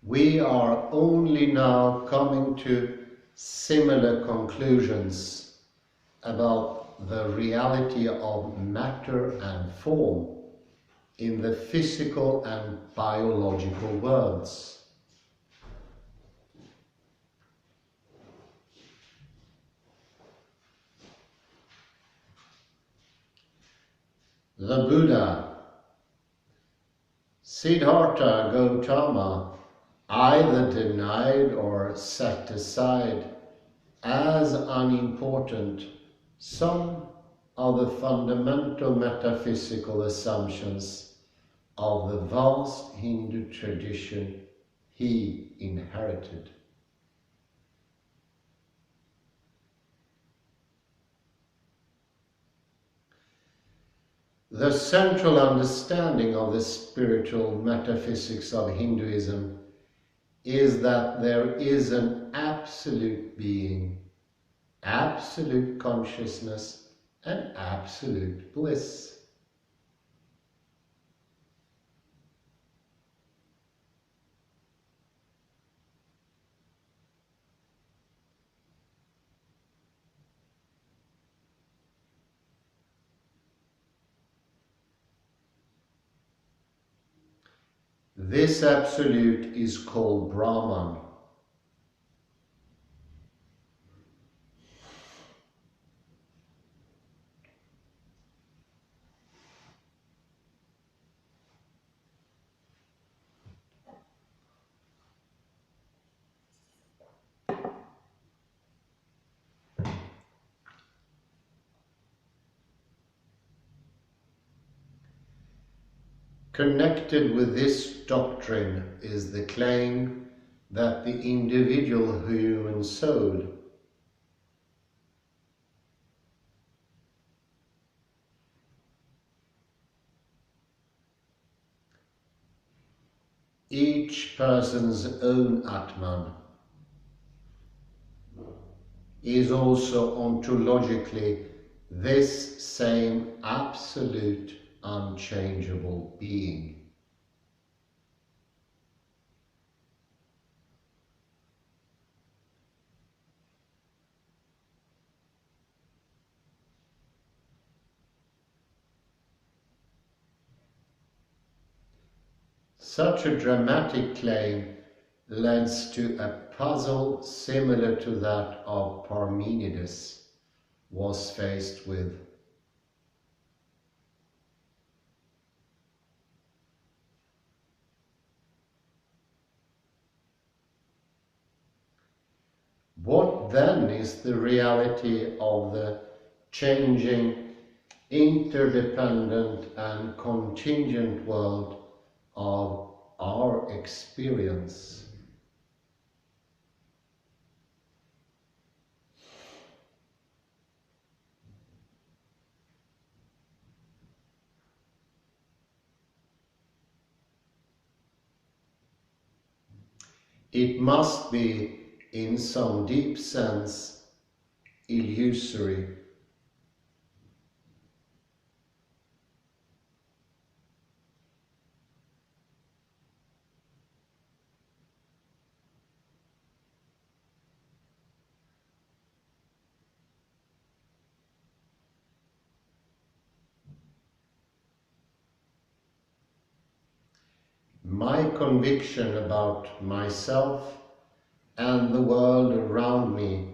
We are only now coming to similar conclusions about the reality of matter and form in the physical and biological worlds. The Buddha, Siddhartha Gautama, either denied or set aside as unimportant some of the fundamental metaphysical assumptions of the vast Hindu tradition he inherited. The central understanding of the spiritual metaphysics of Hinduism is that there is an absolute being, absolute consciousness, and absolute bliss. This absolute is called Brahman. Connected with this doctrine is the claim that the individual human soul each person's own Atman is also ontologically this same absolute unchangeable being. Such a dramatic claim leads to a puzzle similar to that of Parmenides was faced with. What then is the reality of the changing, interdependent and contingent world of our experience? It must be, in some deep sense, illusory. My conviction about myself and the world around me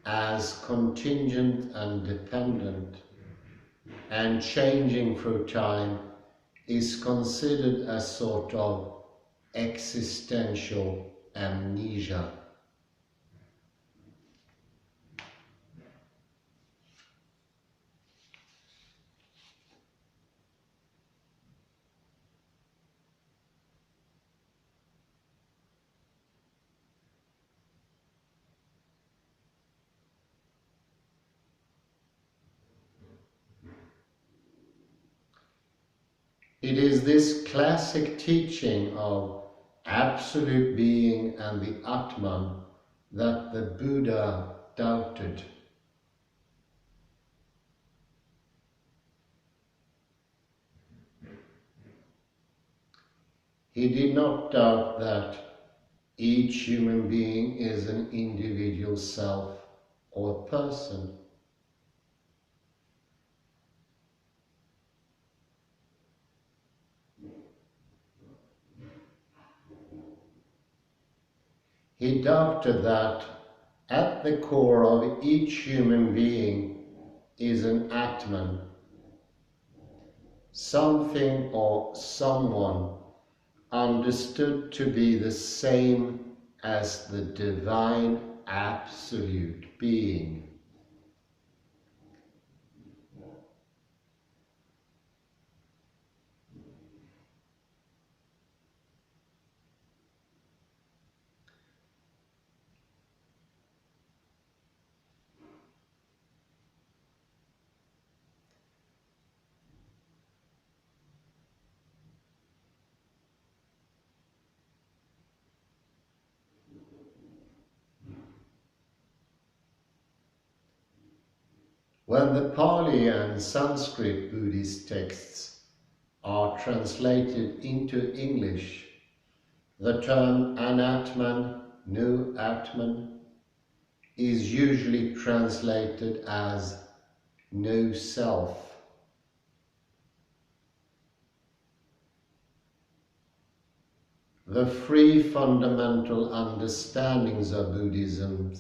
as contingent and dependent and changing through time is considered a sort of existential amnesia. It is this classic teaching of absolute being and the Atman that the Buddha doubted. He did not doubt that each human being is an individual self or person. He doubted that at the core of each human being is an Atman, something or someone understood to be the same as the divine absolute being. When the Pali and Sanskrit Buddhist texts are translated into English, the term anatman, no Atman, is usually translated as no self. The three fundamental understandings of Buddhism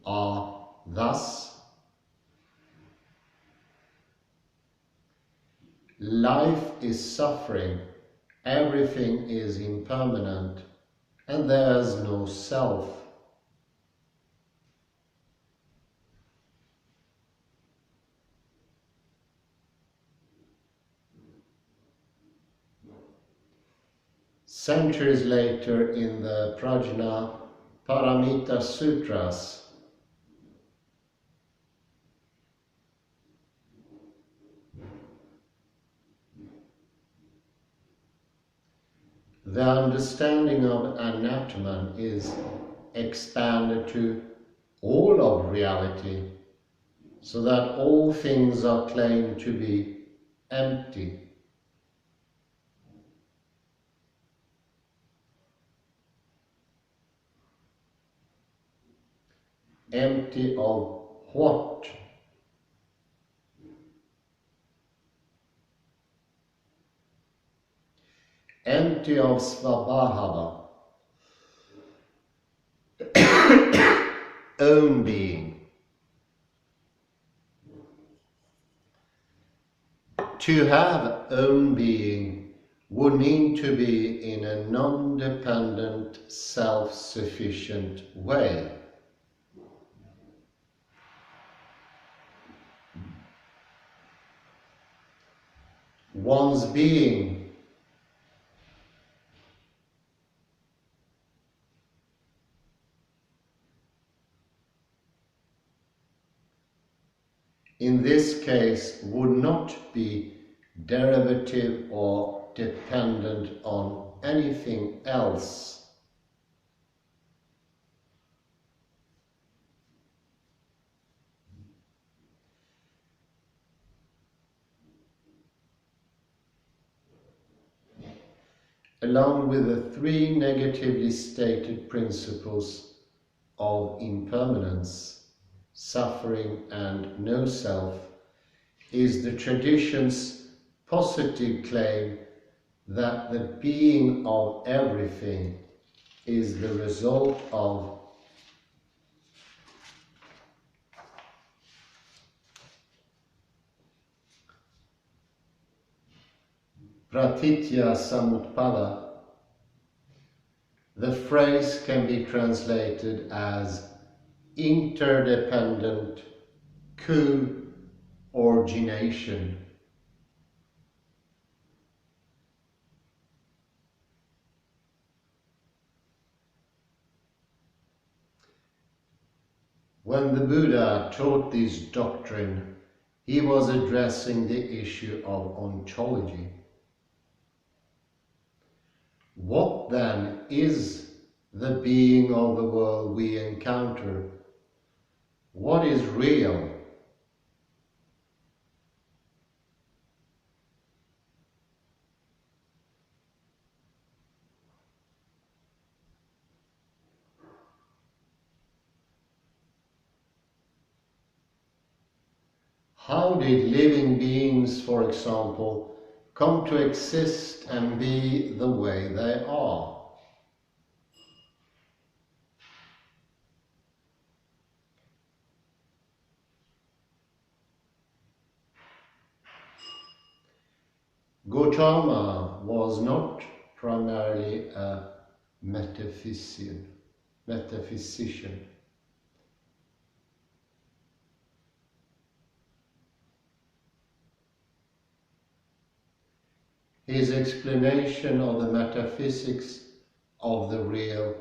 are thus: life is suffering, everything is impermanent, and there is no self. Centuries later, in the Prajna Paramita Sutras, the understanding of anatman is expanded to all of reality, so that all things are claimed to be empty. Empty of what? Empty of svabhava, own being. To have own being would mean to be in a non-dependent, self-sufficient way. One's being in this case would not be derivative or dependent on anything else. Along with the three negatively stated principles of impermanence, suffering, and no self, is the tradition's positive claim that the being of everything is the result of pratitya samutpada, phrase can be translated as interdependent co-origination. When the Buddha taught this doctrine, he was addressing the issue of ontology. What then is the being of the world we encounter? What is real? How did living beings, for example, come to exist and be the way they are? Gautama was not primarily a metaphysician. His explanation of the metaphysics of the real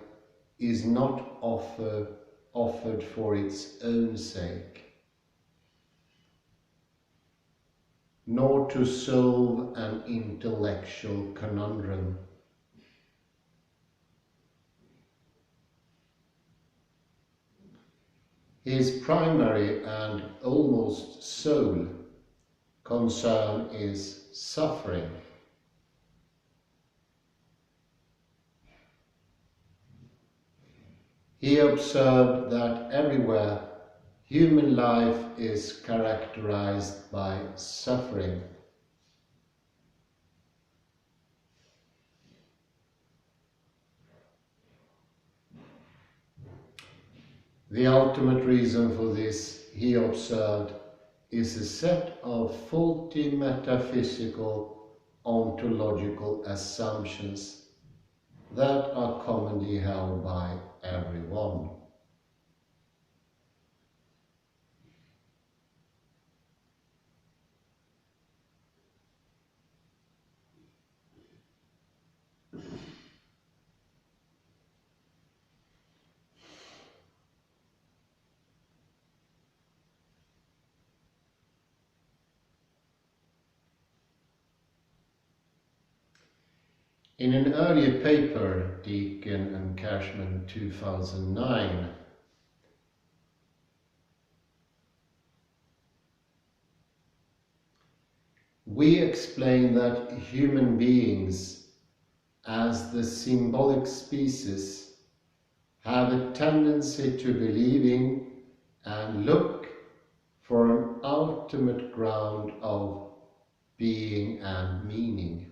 is not offered for its own sake, nor to solve an intellectual conundrum. His primary and almost sole concern is suffering. He observed that everywhere human life is characterized by suffering. The ultimate reason for this, he observed, is a set of faulty metaphysical ontological assumptions that are commonly held by everyone. In an earlier paper, Deacon and Cashman 2009, we explain that human beings, as the symbolic species, have a tendency to believe in and look for an ultimate ground of being and meaning.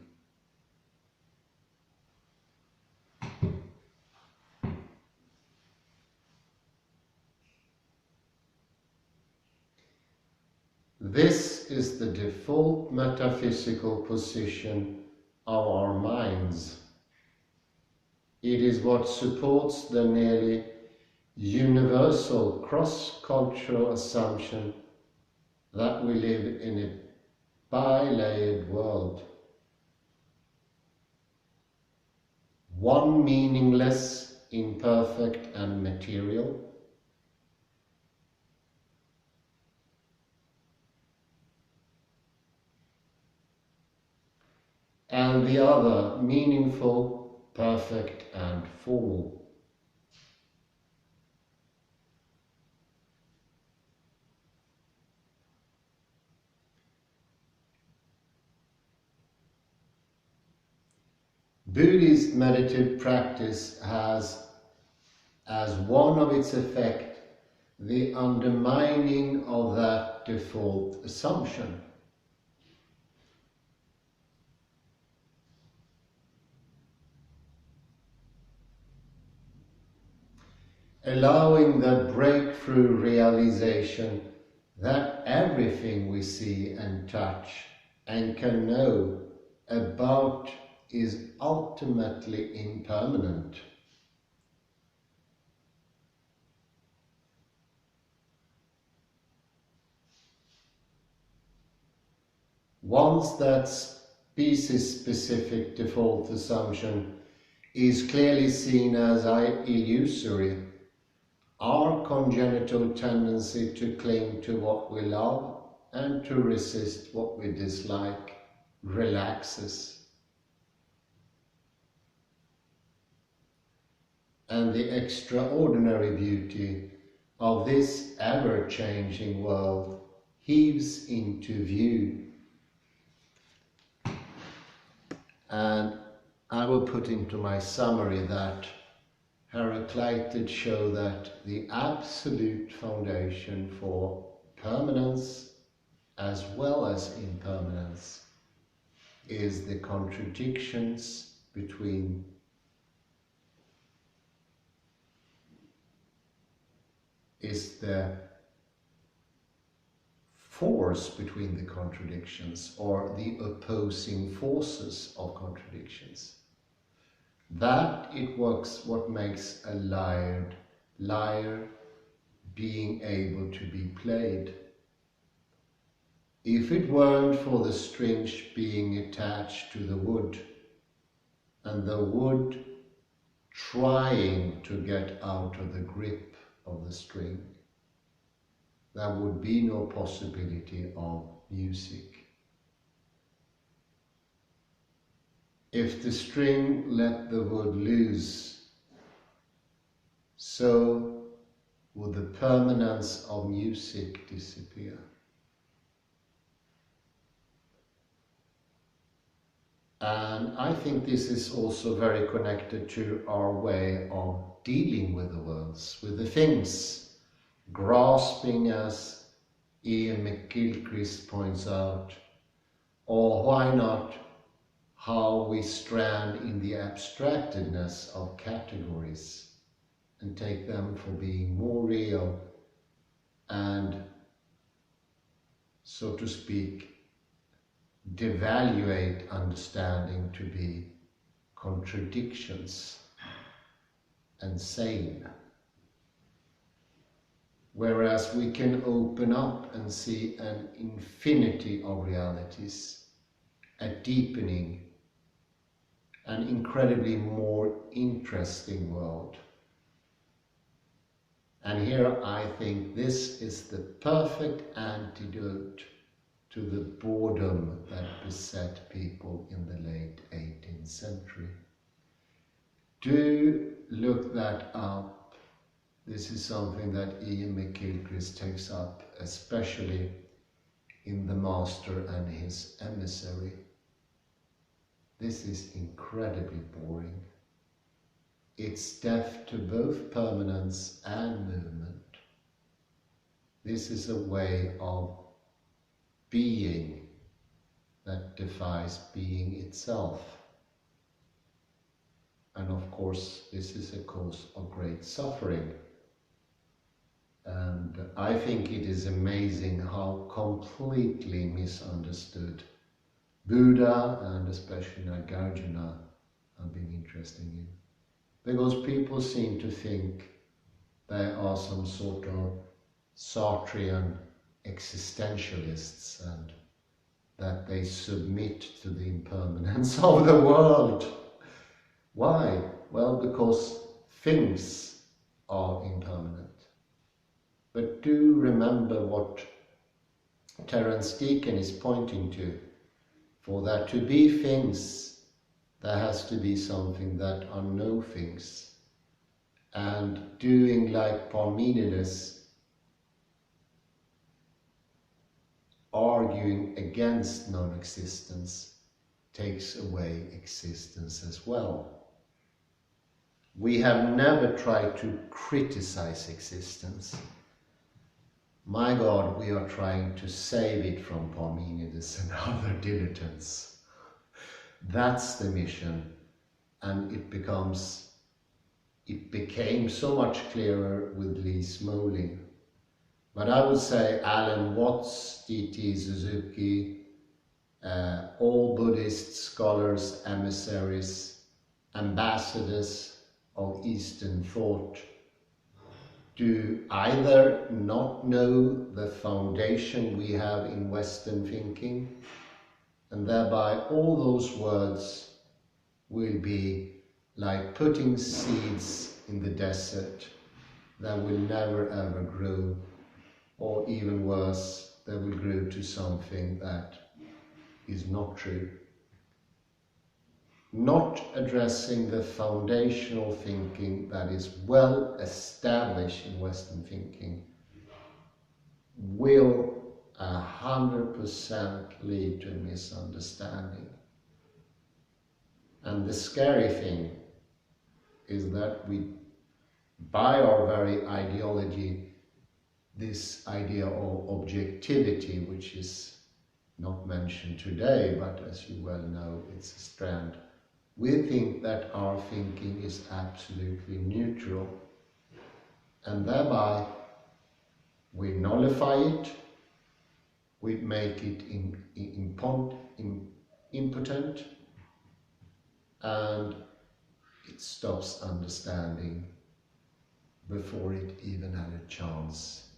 This is the default metaphysical position of our minds. It is what supports the nearly universal cross-cultural assumption that we live in a bi-layered world. One meaningless, imperfect and material, and the other meaningful, perfect and formal. Buddhist meditative practice has as one of its effects the undermining of that default assumption. Allowing the breakthrough realization that everything we see and touch and can know about is ultimately impermanent. Once that species-specific default assumption is clearly seen as illusory, our congenital tendency to cling to what we love and to resist what we dislike relaxes. And the extraordinary beauty of this ever-changing world heaves into view. And I will put into my summary that Heraclitus showed that the absolute foundation for permanence as well as impermanence is the contradictions between is the force between the contradictions, or the opposing forces of contradictions. That it works what makes a lyre being able to be played. If it weren't for the strings being attached to the wood, and the wood trying to get out of the grip of the string, there would be no possibility of music. If the string let the wood loose, so would the permanence of music disappear. And I think this is also very connected to our way of dealing with the worlds, with the things, grasping, as Ian McGilchrist points out, or why not how we strand in the abstractedness of categories and take them for being more real and, so to speak, devaluate understanding to be contradictions and sane. Whereas we can open up and see an infinity of realities, a deepening, an incredibly more interesting world. And here I think this is the perfect antidote to the boredom that beset people in the late 18th century. Do look that up. This is something that Ian McGilchrist takes up, especially in The Master and His Emissary. This is incredibly boring. It's deaf to both permanence and movement. This is a way of being that defies being itself. And of course, this is a cause of great suffering. And I think it is amazing how completely misunderstood Buddha and especially Nagarjuna have been interesting in. Because people seem to think they are some sort of Sartrean existentialists and that they submit to the impermanence of the world. Why? Well, because things are impermanent. But do remember what Terrence Deacon is pointing to. For there to be things, there has to be something that are no things. And doing like Parmenides, arguing against non-existence, takes away existence as well. We have never tried to criticize existence. My God, we are trying to save it from Parmenides and other dilettantes. That's the mission, and it became so much clearer with Lee Smolin. But I would say Alan Watts, D.T. Suzuki, all Buddhist scholars, emissaries, ambassadors of Eastern thought, do either not know the foundation we have in Western thinking, And thereby all those words will be like putting seeds in the desert that will never ever grow, or even worse, they will grow to something that is not true. Not addressing the foundational thinking that is well established in Western thinking will 100% lead to a misunderstanding. And the scary thing is that we, by our very ideology, this idea of objectivity, which is not mentioned today, but as you well know, it's a strand. We think that our thinking is absolutely neutral, and thereby we nullify it, we make it impotent, and it stops understanding before it even had a chance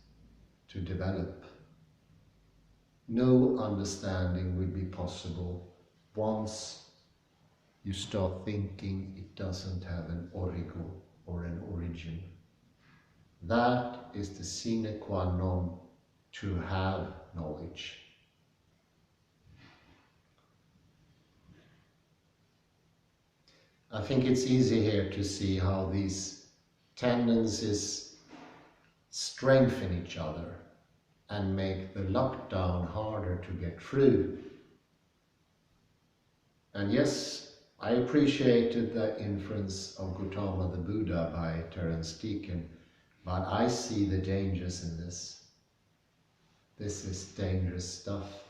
to develop. No understanding will be possible once you start thinking it doesn't have an origo or an origin. That is the sine qua non to have knowledge. I think it's easy here to see how these tendencies strengthen each other and make the lockdown harder to get through. And yes, I appreciated the inference of Gautama the Buddha by Terrence Deacon, but I see the dangers in this. This is dangerous stuff,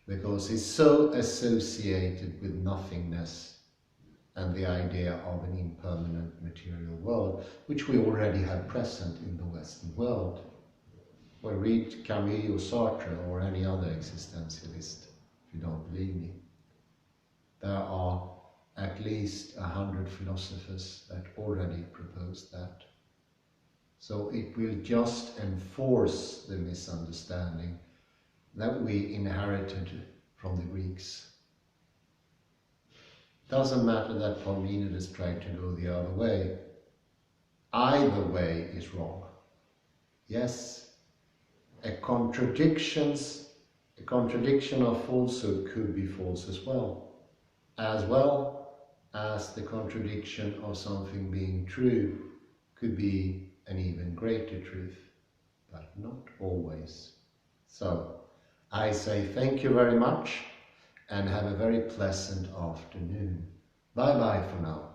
because it's so associated with nothingness and the idea of an impermanent material world, which we already have present in the Western world. Well, read Camus or Sartre or any other existentialist, if you don't believe me. There are at least 100 philosophers that already proposed that. So it will just enforce the misunderstanding that we inherited from the Greeks. Doesn't matter that Parmenides tried to go the other way. Either way is wrong. Yes, a contradiction of falsehood could be false as well as the contradiction of something being true could be an even greater truth, but not always. So, I say thank you very much and have a very pleasant afternoon. Bye bye for now.